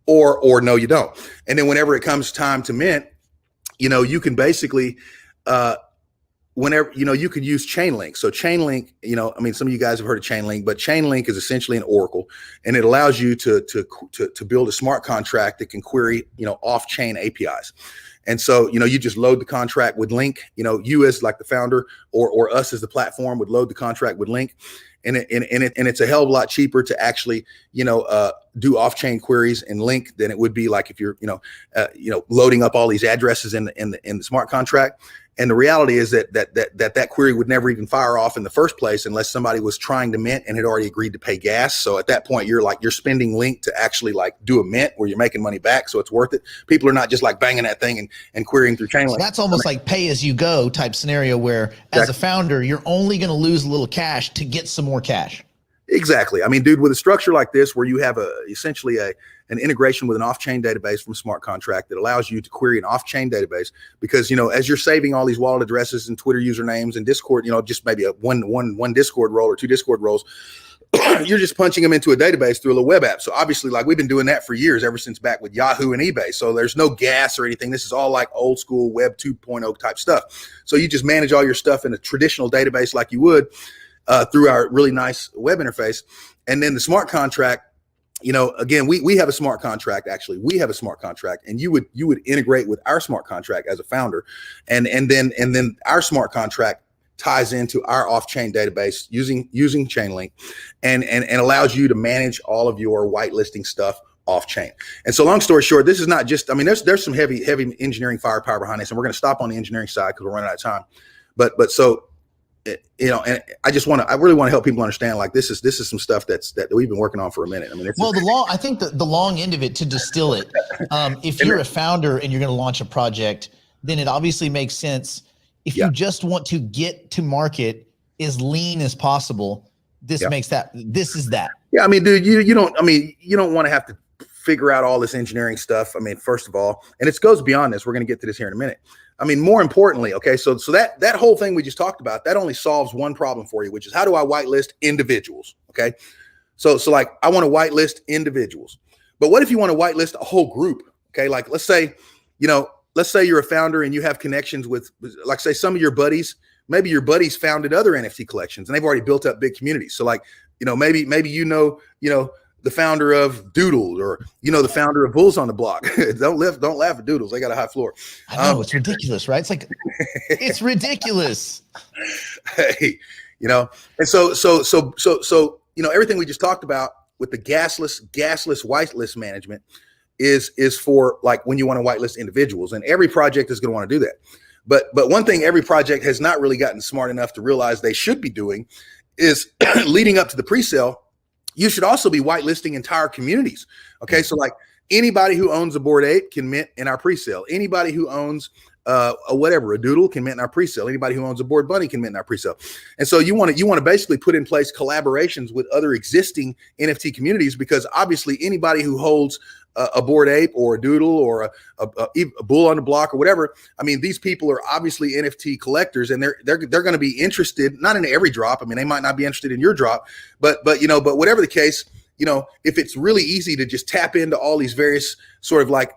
or no, you don't. And then whenever it comes time to mint, you can basically, whenever, you can use Chainlink. So Chainlink, some of you guys have heard of Chainlink, but Chainlink is essentially an oracle, and it allows you to build a smart contract that can query, off-chain APIs. And so, you just load the contract with Link, you as like the founder or us as the platform would load the contract with Link. And it's a hell of a lot cheaper to actually, do off-chain queries in Link than it would be like if you're, loading up all these addresses in the smart contract. And the reality is that query would never even fire off in the first place unless somebody was trying to mint and had already agreed to pay gas. So at that point, you're spending Link to actually like do a mint where you're making money back. So it's worth it. People are not just like banging that thing and querying through Chainlink. So that's almost like pay as you go type scenario where as a founder, you're only going to lose a little cash to get some more cash. Exactly. I mean, dude, with a structure like this, where you have essentially an integration with an off-chain database from smart contract that allows you to query an off-chain database, because, as you're saving all these wallet addresses and Twitter usernames and Discord, just maybe a one Discord role or two Discord roles, you're just punching them into a database through a little web app. So obviously, like, we've been doing that for years, ever since back with Yahoo and eBay. So there's no gas or anything. This is all like old school Web 2.0 type stuff. So you just manage all your stuff in a traditional database like you would through our really nice web interface. And then the smart contract, again, we have a smart contract. Actually, we have a smart contract, and you would integrate with our smart contract as a founder, and then our smart contract ties into our off-chain database using Chainlink, and allows you to manage all of your whitelisting stuff off-chain. And so, long story short, this is not just, I mean, there's some heavy engineering firepower behind this, and we're going to stop on the engineering side because we're running out of time. But so, and I really want to help people understand, like, this is some stuff that we've been working on for a minute. I mean, I think the long end of it, to distill it, if you're a founder and you're going to launch a project, then it obviously makes sense. If you just want to get to market as lean as possible, this is that. Yeah. I mean, dude, you don't want to have to figure out all this engineering stuff. I mean, first of all, and it goes beyond this. We're going to get to this here in a minute. I mean, more importantly, okay, so that whole thing we just talked about, that only solves one problem for you, which is, how do I whitelist individuals? Okay. So like, I want to whitelist individuals, but what if you want to whitelist a whole group? Okay. Like, let's say you're a founder and you have connections with, like, say, some of your buddies. Maybe your buddies founded other NFT collections and they've already built up big communities. So, like, maybe the founder of Doodle, or the founder of Bulls on the Block. Don't laugh at Doodles. They got a high floor. I know, it's ridiculous, right? It's like, it's ridiculous. Hey, and so everything we just talked about with the gasless whitelist management is for, like, when you want to whitelist individuals, and every project is going to want to do that. But one thing every project has not really gotten smart enough to realize they should be doing is leading up to the pre-sale, you should also be whitelisting entire communities. Okay. So, like, anybody who owns a Bored Ape can mint in our pre-sale. Anybody who owns a Doodle can mint in our pre-sale. Anybody who owns a Bored Bunny can mint in our pre-sale. And so you want to basically put in place collaborations with other existing NFT communities, because obviously anybody who holds a Bored Ape or a Doodle or a Bull on the Block or whatever, I mean, these people are obviously NFT collectors, and they're going to be interested, not in every drop. I mean, they might not be interested in your drop, but whatever the case, if it's really easy to just tap into all these various sort of, like,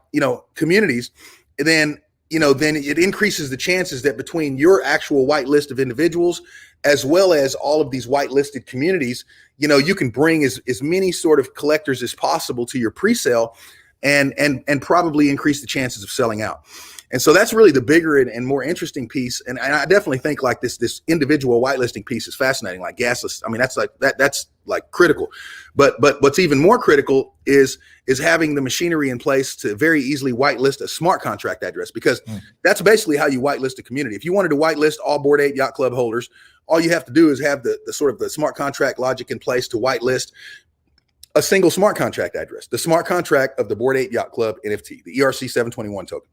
communities, then it increases the chances that between your actual whitelist of individuals, as well as all of these whitelisted communities, you can bring as many sort of collectors as possible to your pre-sale, and probably increase the chances of selling out. And so that's really the bigger and more interesting piece. And I definitely think, like, this individual whitelisting piece is fascinating, like gasless. I mean, that's like critical. But what's even more critical is having the machinery in place to very easily whitelist a smart contract address, because that's basically how you whitelist a community. If you wanted to whitelist all Bored Ape Yacht Club holders, all you have to do is have the sort of the smart contract logic in place to whitelist a single smart contract address, the smart contract of the Bored Ape Yacht Club NFT, the ERC 721 token.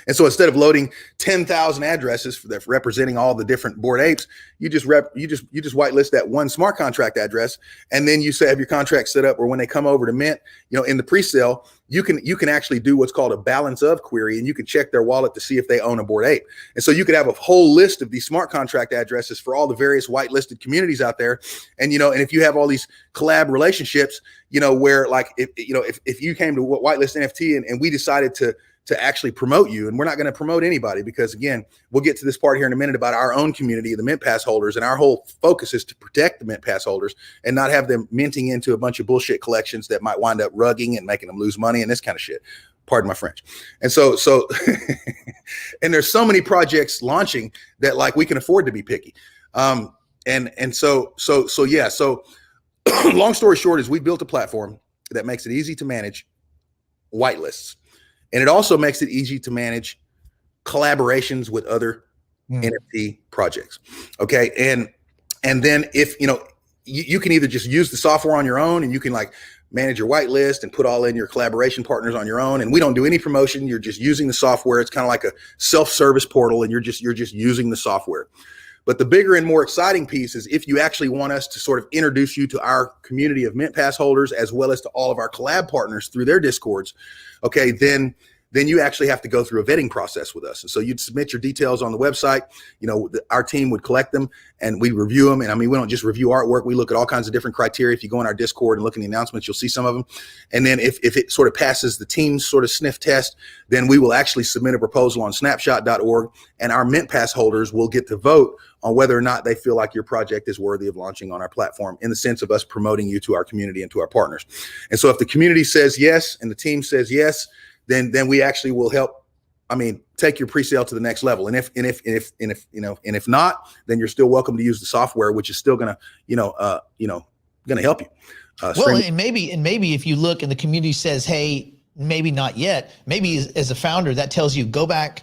And so, instead of loading 10,000 addresses representing all the different Bored Apes, you just whitelist that one smart contract address, and then you have your contract set up where when they come over to mint, in the pre-sale, you can actually do what's called a balance of query, and you can check their wallet to see if they own a Bored Ape. And so you could have a whole list of these smart contract addresses for all the various whitelisted communities out there. And and if you have all these collab relationships, where, like, if you came to Whitelist NFT and we decided to actually promote you, and we're not going to promote anybody, because, again, we'll get to this part here in a minute about our own community, the Mint Pass holders, and our whole focus is to protect the Mint Pass holders and not have them minting into a bunch of bullshit collections that might wind up rugging and making them lose money and this kind of shit. Pardon my French. And so and there's so many projects launching that, like, we can afford to be picky. So long story short is we built a platform that makes it easy to manage whitelists. And it also makes it easy to manage collaborations with other NFT projects. Okay. And then if, you can either just use the software on your own, and you can, like, manage your whitelist and put all in your collaboration partners on your own. And we don't do any promotion. You're just using the software. It's kind of like a self-service portal, and you're just using the software. But the bigger and more exciting piece is if you actually want us to sort of introduce you to our community of Mint Pass holders, as well as to all of our collab partners through their Discords, okay, then you actually have to go through a vetting process with us. And so you'd submit your details on the website. Our team would collect them and we review them. And I mean, we don't just review artwork. We look at all kinds of different criteria. If you go in our Discord and look in the announcements, you'll see some of them. And then if it sort of passes the team's sort of sniff test, then we will actually submit a proposal on snapshot.org, and our Mint Pass holders will get to vote on whether or not they feel like your project is worthy of launching on our platform, in the sense of us promoting you to our community and to our partners. And so if the community says yes and the team says yes, then we actually will help, take your pre-sale to the next level. And if not, then you're still welcome to use the software, which is still gonna help you. And maybe if you look and the community says, hey, maybe not yet, maybe as a founder, that tells you go back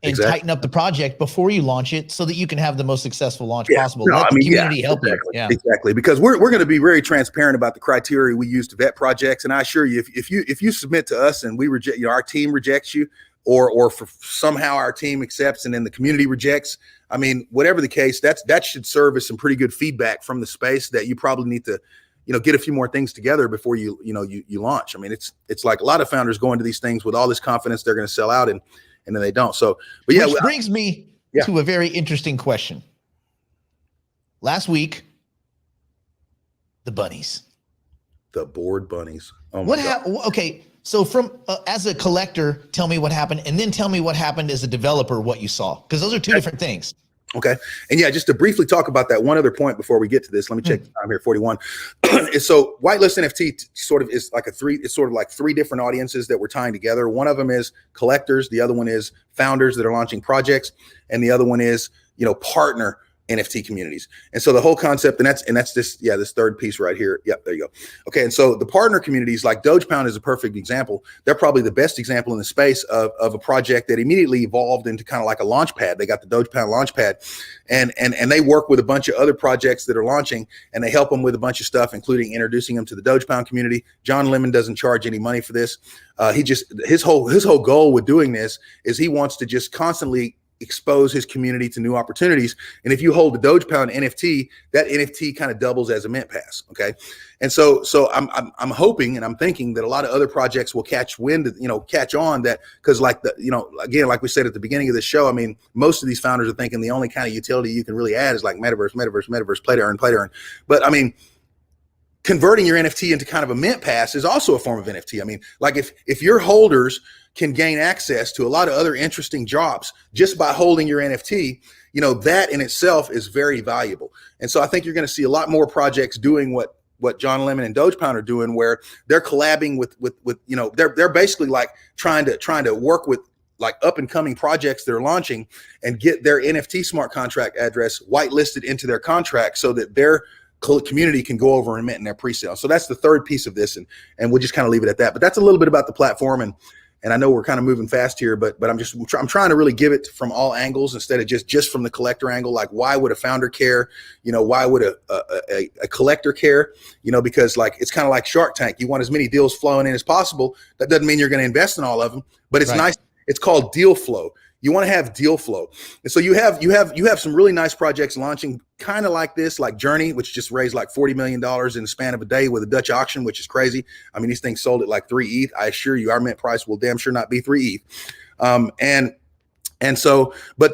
and tighten up the project before you launch it, so that you can have the most successful launch possible. Let the community help you. Yeah, exactly. Because we're going to be very transparent about the criteria we use to vet projects. And I assure you, if you submit to us and we reject, our team rejects you, or for somehow our team accepts and then the community rejects, whatever the case, that should serve as some pretty good feedback from the space that you probably need to, get a few more things together before you launch. It's like a lot of founders go into these things with all this confidence they're going to sell out, and then they don't. So, but which brings me to a very interesting question. Last week, the bunnies, the board bunnies. Oh my what God. happened? Okay, so from as a collector, tell me what happened, and then tell me what happened as a developer, what you saw, because those are two different things. Okay. And just to briefly talk about that one other point before we get to this, let me check the time here, 41. So Whitelist NFT sort of is like three different audiences that we're tying together. One of them is collectors. The other one is founders that are launching projects. And the other one is, partner NFT communities. And so the whole concept, and that's this third piece right here. Yep, there you go. Okay. And so the partner communities, like Dogepound is a perfect example. They're probably the best example in the space of a project that immediately evolved into kind of like a launch pad. They got the Dogepound launch pad, and they work with a bunch of other projects that are launching, and they help them with a bunch of stuff, including introducing them to the Dogepound community. John Lemon doesn't charge any money for this. His whole goal with doing this is he wants to just constantly expose his community to new opportunities. And if you hold the Dogepound NFT, that NFT kind of doubles as a Mint Pass. Okay. And so I'm hoping and I'm thinking that a lot of other projects will catch wind, catch on that, because again, like we said at the beginning of the show, most of these founders are thinking the only kind of utility you can really add is like metaverse, play to earn. But converting your NFT into kind of a Mint Pass is also a form of NFT. Like if your holders can gain access to a lot of other interesting jobs just by holding your NFT, that in itself is very valuable. And so I think you're going to see a lot more projects doing what John Lemon and Dogepound are doing, where they're collabing with they're basically like trying to work with like up and coming projects that are launching and get their NFT smart contract address whitelisted into their contract so that their community can go over and mint in their pre-sale. So that's the third piece of this, and we'll just kind of leave it at that. But that's a little bit about the platform, and I know we're kind of moving fast here, but I'm trying to really give it from all angles instead of just from the collector angle. Like, why would a founder care? Why would a collector care? Because like it's kind of like Shark Tank. You want as many deals flowing in as possible. That doesn't mean you're going to invest in all of them, but it's nice. It's called deal flow. You want to have deal flow. And so you have some really nice projects launching kind of like this, like Journey, which just raised like $40 million in the span of a day with a Dutch auction, which is crazy. These things sold at like 3 ETH. I assure you our mint price will damn sure not be 3 ETH. But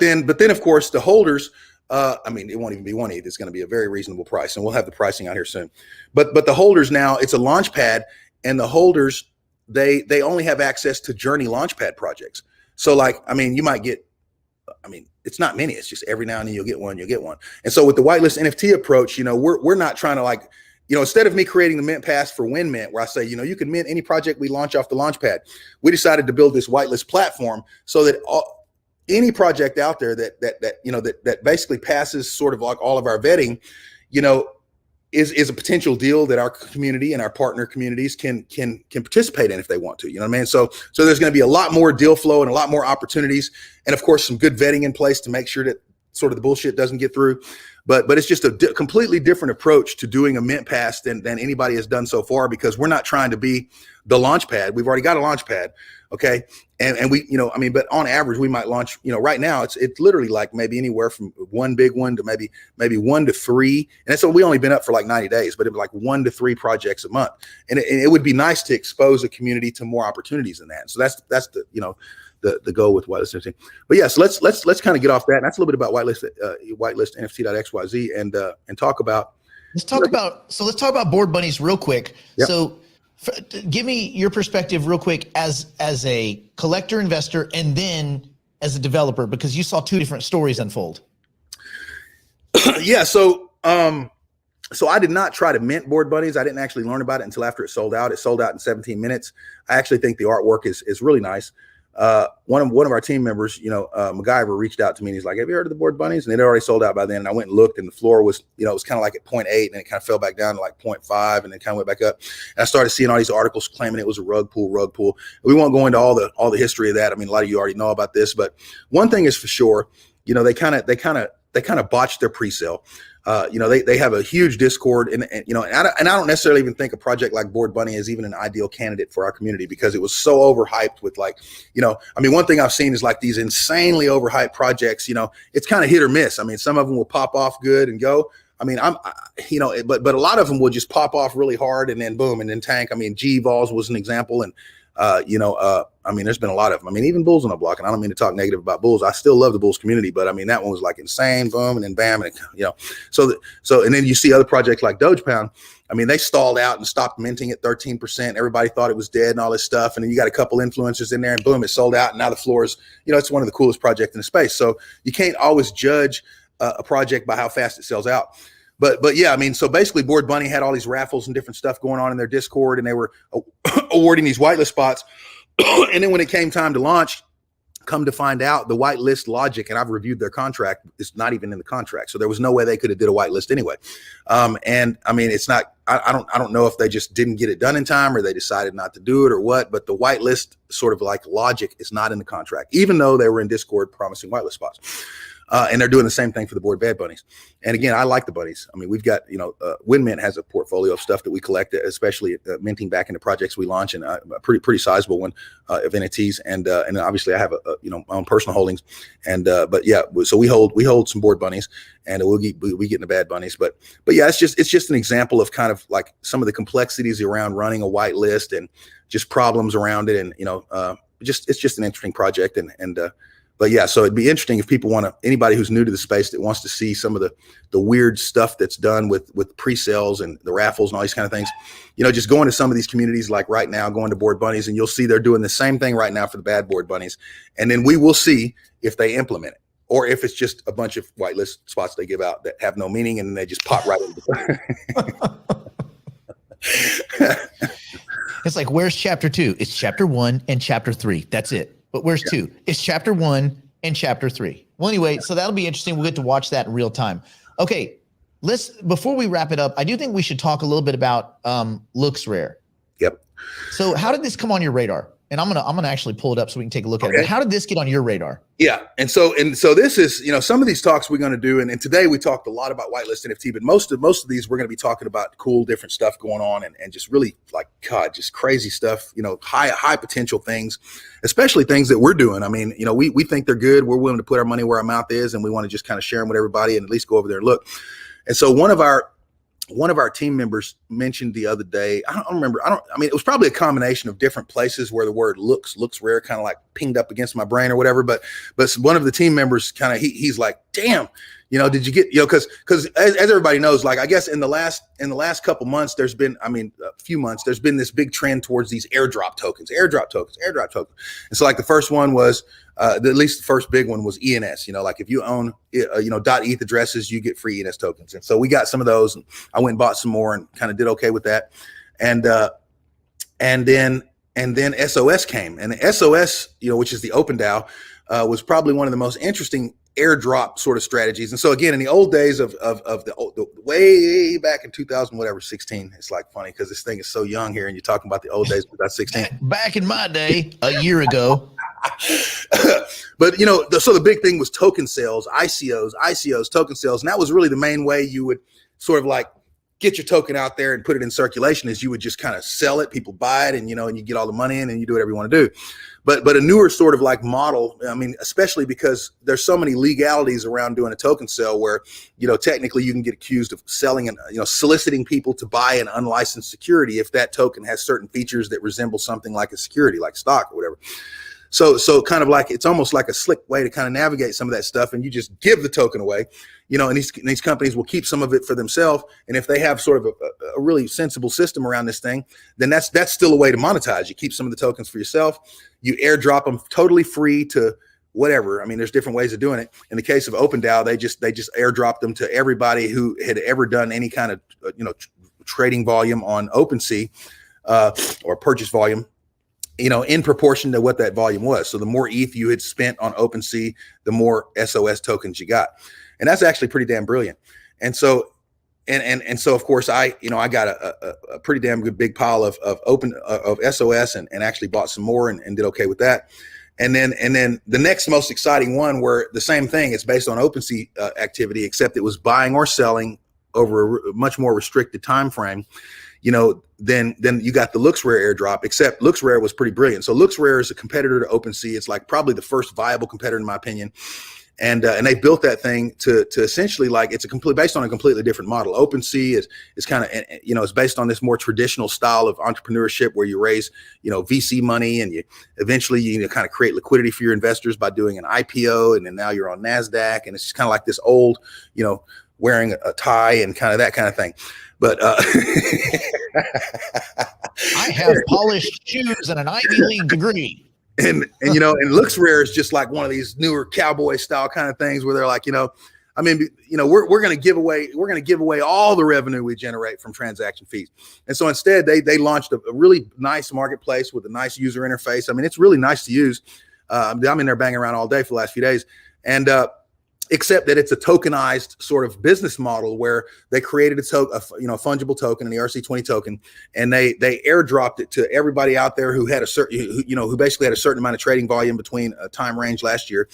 then of course the holders, it won't even be 1 ETH. It's going to be a very reasonable price, and we'll have the pricing out here soon. But the holders now, it's a launch pad, and the holders, they only have access to Journey Launchpad projects. So you might get, it's not many. It's just every now and then you'll get one. And so with the whitelist NFT approach, we're not trying to instead of me creating the Mint Pass for WinMint, where I say, you can mint any project we launch off the Launchpad, we decided to build this whitelist platform so that any project out there that basically passes sort of like all of our vetting, is a potential deal that our community and our partner communities can participate in if they want to, So there's going to be a lot more deal flow and a lot more opportunities, and of course some good vetting in place to make sure that sort of the bullshit doesn't get through. But it's just a completely different approach to doing a mint pass than anybody has done so far, because we're not trying to be the launch pad. We've already got a launch pad. Okay. And we, but on average, we might launch, right now it's literally like maybe anywhere from one big one to maybe 1 to 3. And so we only been up for like 90 days, but it was like 1 to 3 projects a month. And it would be nice to expose a community to more opportunities than that. So that's the goal with Whitelist NFT. But yes, let's kind of get off that. And that's a little bit about WhitelistNFT.xyz and talk about. Let's talk about board bunnies real quick. Yep. So give me your perspective real quick as a collector, investor, and then as a developer, because you saw 2 different stories unfold. Yeah. So I did not try to mint board bunnies. I didn't actually learn about it until after it sold out. It sold out in 17 minutes. I actually think the artwork is really nice. One of our team members, MacGyver, reached out to me and he's like, "Have you heard of the board bunnies?" And they'd already sold out by then. And I went and looked, and the floor was, it was kind of like at 0.8, and it kind of fell back down to like 0.5, and then kind of went back up. And I started seeing all these articles claiming it was a rug pull. We won't go into all the history of that. I mean, a lot of you already know about this, but one thing is for sure, they kind of botched their pre-sale. They have a huge Discord, and I don't necessarily even think a project like Board Bunny is even an ideal candidate for our community, because it was so overhyped with one thing I've seen is like these insanely overhyped projects, it's kind of hit or miss. I mean, some of them will pop off good and go. I mean, but a lot of them will just pop off really hard and then boom, and then tank. I mean, G-Vols was an example. And, there's been a lot of them. I mean, even Bulls on the Block, and I don't mean to talk negative about Bulls. I still love the Bulls community, but I mean, that one was like insane, boom, and then bam, and so and then you see other projects like Doge Pound. I mean, they stalled out and stopped minting at 13%. Everybody thought it was dead and all this stuff. And then you got a couple influencers in there, and boom, it sold out. And now the floor is, it's one of the coolest projects in the space. So you can't always judge a project by how fast it sells out. But yeah, I mean, so basically Board Bunny had all these raffles and different stuff going on in their Discord, and they were awarding these whitelist spots. And then when it came time to launch, come to find out the whitelist logic, and I've reviewed their contract, is not even in the contract. So there was no way they could have did a whitelist anyway. And I mean, it's not, I don't know if they just didn't get it done in time, or they decided not to do it or what, but the whitelist sort of like logic is not in the contract, even though they were in Discord promising whitelist spots. And they're doing the same thing for the board bad bunnies. And again, I like the bunnies. I mean, we've got, WinMint has a portfolio of stuff that we collect, especially minting back into projects we launch, and a pretty sizable one of NFTs. And obviously I have my own personal holdings. And but yeah, so we hold some board bunnies, and we get into bad bunnies. But yeah, it's just an example of kind of like some of the complexities around running a whitelist and just problems around it. And it's just an interesting project. But yeah, so it'd be interesting if people anybody who's new to the space that wants to see some of the weird stuff that's done with pre-sales and the raffles and all these kind of things, just go into some of these communities, like right now, going to Board Bunnies, and you'll see they're doing the same thing right now for the bad Board Bunnies. And then we will see if they implement it, or if it's just a bunch of whitelist spots they give out that have no meaning, and then they just pop right into It's like, where's chapter 2? It's chapter 1 and chapter 3. That's it. But where's 2? It's chapter 1 and chapter 3. Well, anyway, so that'll be interesting. We'll get to watch that in real time. Okay, before we wrap it up, I do think we should talk a little bit about Rare. Yep. So how did this come on your radar? And I'm gonna actually pull it up so we can take a look at it. But how did this get on your radar? Yeah, and so this is, some of these talks we're going to do, and today we talked a lot about whitelist NFT, but most of these we're going to be talking about cool different stuff going on, and just really like, God, just crazy stuff, high potential things, especially things that we're doing. I mean, we think they're good. We're willing to put our money where our mouth is, and we want to just kind of share them with everybody and at least go over there and look. And so one of our team members mentioned the other day, I don't remember. It was probably a combination of different places where the word looks rare kind of like pinged up against my brain or whatever. But one of the team members kind of, he's like, damn, did you get, cause as everybody knows, like, I guess in the last couple months, there's been, a few months, there's been this big trend towards these airdrop tokens. And so like the first one was, at least the first big one was ENS, like if you own, .eth addresses, you get free ENS tokens. And so we got some of those, and I went and bought some more and kind of did okay with that. And then SOS came, and the SOS, which is the Open DAO, was probably one of the most interesting airdrop sort of strategies. And so again, in the old days of the way back in 16, it's like funny because this thing is so young here, and you're talking about the old days of 16. Back in my day, a year ago. But so the big thing was token sales, ICOs, token sales, and that was really the main way you would sort of like get your token out there and put it in circulation. Is you would just kind of sell it, people buy it, and and you get all the money in, and you do whatever you want to do. But a newer sort of like model, I mean, especially because there's so many legalities around doing a token sale where, technically you can get accused of selling and, soliciting people to buy an unlicensed security if that token has certain features that resemble something like a security, like stock or whatever. So kind of like, it's almost like a slick way to kind of navigate some of that stuff, and you just give the token away, and these companies will keep some of it for themselves. And if they have sort of a really sensible system around this thing, then that's still a way to monetize. You keep some of the tokens for yourself, you airdrop them totally free to whatever. I mean, there's different ways of doing it. In the case of OpenDAO, they just airdrop them to everybody who had ever done any kind of, trading volume on OpenSea, or purchase volume, in proportion to what that volume was. So the more ETH you had spent on OpenSea, the more SOS tokens you got. And that's actually pretty damn brilliant. And so, and so of course I got a pretty damn good big pile of SOS and actually bought some more and did okay with that. And then the next most exciting one, where the same thing, it's based on OpenSea activity, except it was buying or selling over a much more restricted time frame. Then you got the LooksRare airdrop, except LooksRare was pretty brilliant. So LooksRare is a competitor to OpenSea. It's like probably the first viable competitor in my opinion. And they built that thing to essentially, like, it's based on a completely different model. OpenSea is kind of, it's based on this more traditional style of entrepreneurship where you raise, VC money, and you eventually kind of create liquidity for your investors by doing an IPO, and then now you're on NASDAQ, and it's just kind of like this old, wearing a tie and kind of that kind of thing. But I have polished shoes and an Ivy League degree. And LooksRare is just like one of these newer cowboy style kind of things where they're like, we're going to give away all the revenue we generate from transaction fees. And so instead they launched a really nice marketplace with a nice user interface. I mean, it's really nice to use. I'm in there banging around all day for the last few days. And, except that it's a tokenized sort of business model where they created a fungible token, an ERC20 token, and they airdropped it to everybody out there who had who basically had a certain amount of trading volume between a time range last year.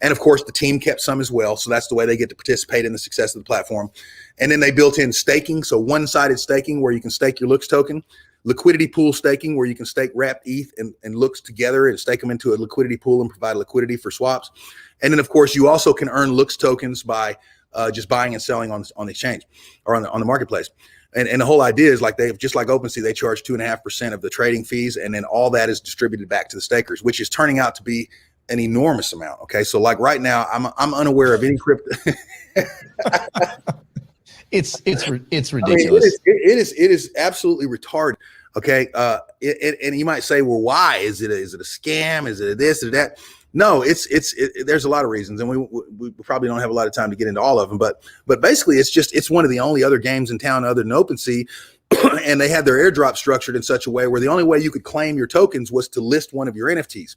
And of course the team kept some as well. So that's the way they get to participate in the success of the platform. And then they built in staking. So one-sided staking where you can stake your Looks token, liquidity pool staking where you can stake wrapped ETH and Looks together and stake them into a liquidity pool and provide liquidity for swaps. And then, of course, you also can earn Looks tokens by just buying and selling on the exchange or on the marketplace. And the whole idea is like just like OpenSea, they charge 2.5% of the trading fees, and then all that is distributed back to the stakers, which is turning out to be an enormous amount. Okay, so like right now, I'm unaware of any crypto. It's ridiculous. I mean, it is absolutely retarded. Okay, and you might say, well, why is it a scam? Is it this or that? No, there's a lot of reasons, and we probably don't have a lot of time to get into all of them. But basically, it's one of the only other games in town other than OpenSea, and they had their airdrop structured in such a way where the only way you could claim your tokens was to list one of your NFTs.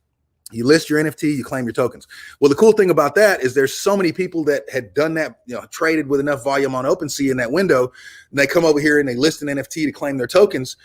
You list your NFT, you claim your tokens. Well, the cool thing about that is there's so many people that had done that, traded with enough volume on OpenSea in that window, and they come over here and they list an NFT to claim their tokens.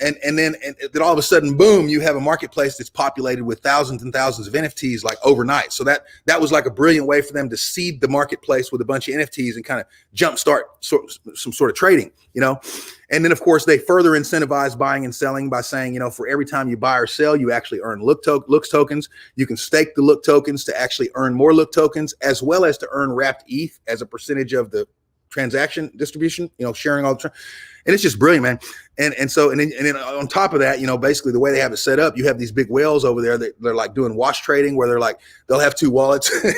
And then all of a sudden, boom, you have a marketplace that's populated with thousands and thousands of NFTs like overnight. So that was like a brilliant way for them to seed the marketplace with a bunch of NFTs and kind of jumpstart some sort of trading, And then, of course, they further incentivize buying and selling by saying, for every time you buy or sell, you actually earn Looks tokens. You can stake the Look tokens to actually earn more Look tokens, as well as to earn wrapped ETH as a percentage of the transaction distribution, sharing all the and it's just brilliant, man. And then on top of that, basically the way they have it set up, you have these big whales over there that they're like doing wash trading where they'll have two wallets and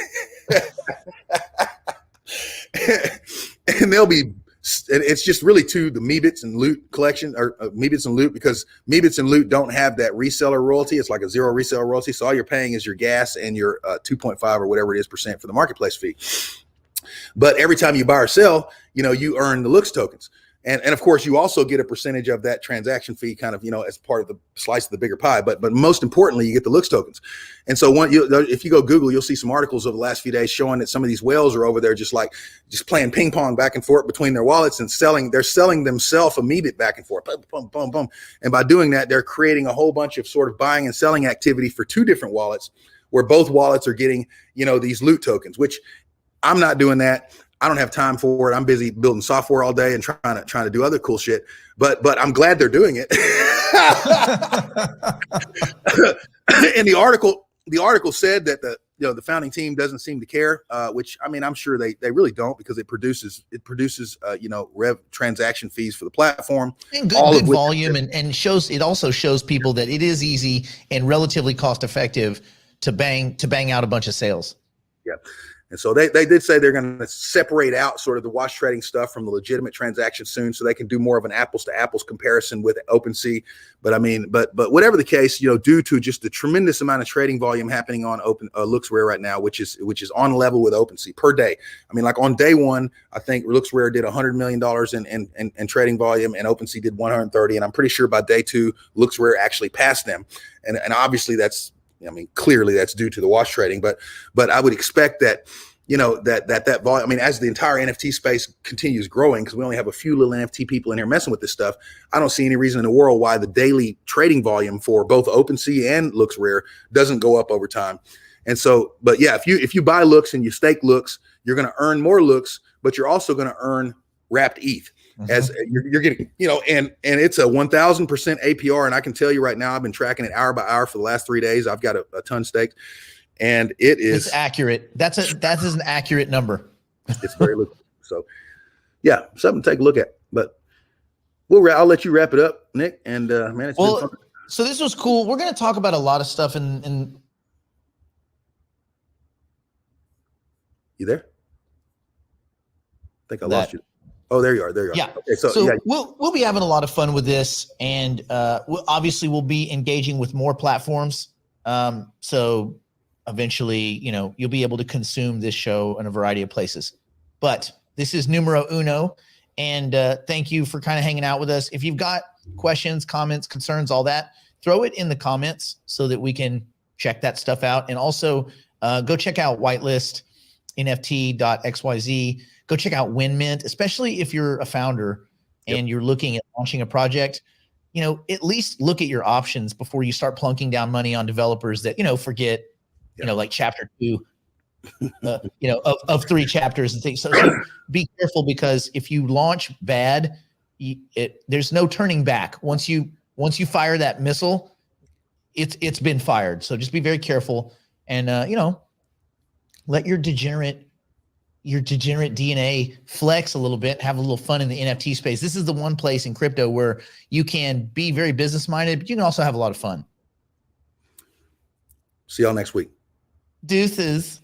it's just really the Meebits and Loot collection, or Meebits and Loot, because Meebits and Loot don't have that reseller royalty. It's like a zero reseller royalty. So all you're paying is your gas and your 2.5 or whatever it is % for the marketplace fee. But every time you buy or sell, you earn the Looks tokens. And of course, you also get a percentage of that transaction fee, kind of, as part of the slice of the bigger pie. But most importantly, you get the Looks tokens. And so if you go Google, you'll see some articles over the last few days showing that some of these whales are over there just playing ping pong back and forth between their wallets and they're selling themselves immediate back and forth. Boom, boom, boom, boom. And by doing that, they're creating a whole bunch of sort of buying and selling activity for two different wallets, where both wallets are getting, these loot tokens, which I'm not doing that. I don't have time for it. I'm busy building software all day and trying to do other cool shit. But I'm glad they're doing it. And the article said that the founding team doesn't seem to care, which, I mean, I'm sure they really don't, because it produces transaction fees for the platform, and good volume, and it also shows people that it is easy and relatively cost effective to bang out a bunch of sales. Yeah. And so they did say they're going to separate out sort of the wash trading stuff from the legitimate transactions soon, so they can do more of an apples to apples comparison with OpenSea. But I mean, but whatever the case, due to just the tremendous amount of trading volume happening on LooksRare right now, which is on level with OpenSea per day. I mean, like on day one, I think LooksRare did $100 million in trading volume, and OpenSea did 130. And I'm pretty sure by day two, LooksRare actually passed them. And obviously clearly that's due to the wash trading, but I would expect that, that volume, I mean, as the entire NFT space continues growing, because we only have a few little NFT people in here messing with this stuff, I don't see any reason in the world why the daily trading volume for both OpenSea and LooksRare doesn't go up over time. And so, but yeah, if you buy Looks and you stake Looks, you're going to earn more Looks, but you're also going to earn wrapped ETH. As you're getting, and it's a 1000% APR. And I can tell you right now, I've been tracking it hour by hour for the last 3 days. I've got a ton staked, and it's accurate. That is an accurate number. It's very lucrative. So yeah, something to take a look at, but I'll let you wrap it up, Nick. And man, it's been fun. So this was cool. We're going to talk about a lot of stuff in you there? I think I lost you. Oh, there you are. There you are. Yeah. Okay, so yeah. We'll be having a lot of fun with this, and we'll be engaging with more platforms. So eventually, you'll be able to consume this show in a variety of places. But this is numero uno, and thank you for kind of hanging out with us. If you've got questions, comments, concerns, all that, throw it in the comments so that we can check that stuff out. And also go check out WhitelistNFT.xyz. Go check out WinMint, especially if you're a founder and you're looking at launching a project. At least look at your options before you start plunking down money on developers that, forget, like chapter 2, of 3 chapters and things. So be careful, because if you launch bad, there's no turning back. Once you fire that missile, it's been fired. So just be very careful, and let your degenerate DNA flex a little bit, have a little fun in the NFT space. This is the one place in crypto where you can be very business minded, but you can also have a lot of fun. See y'all next week. Deuces.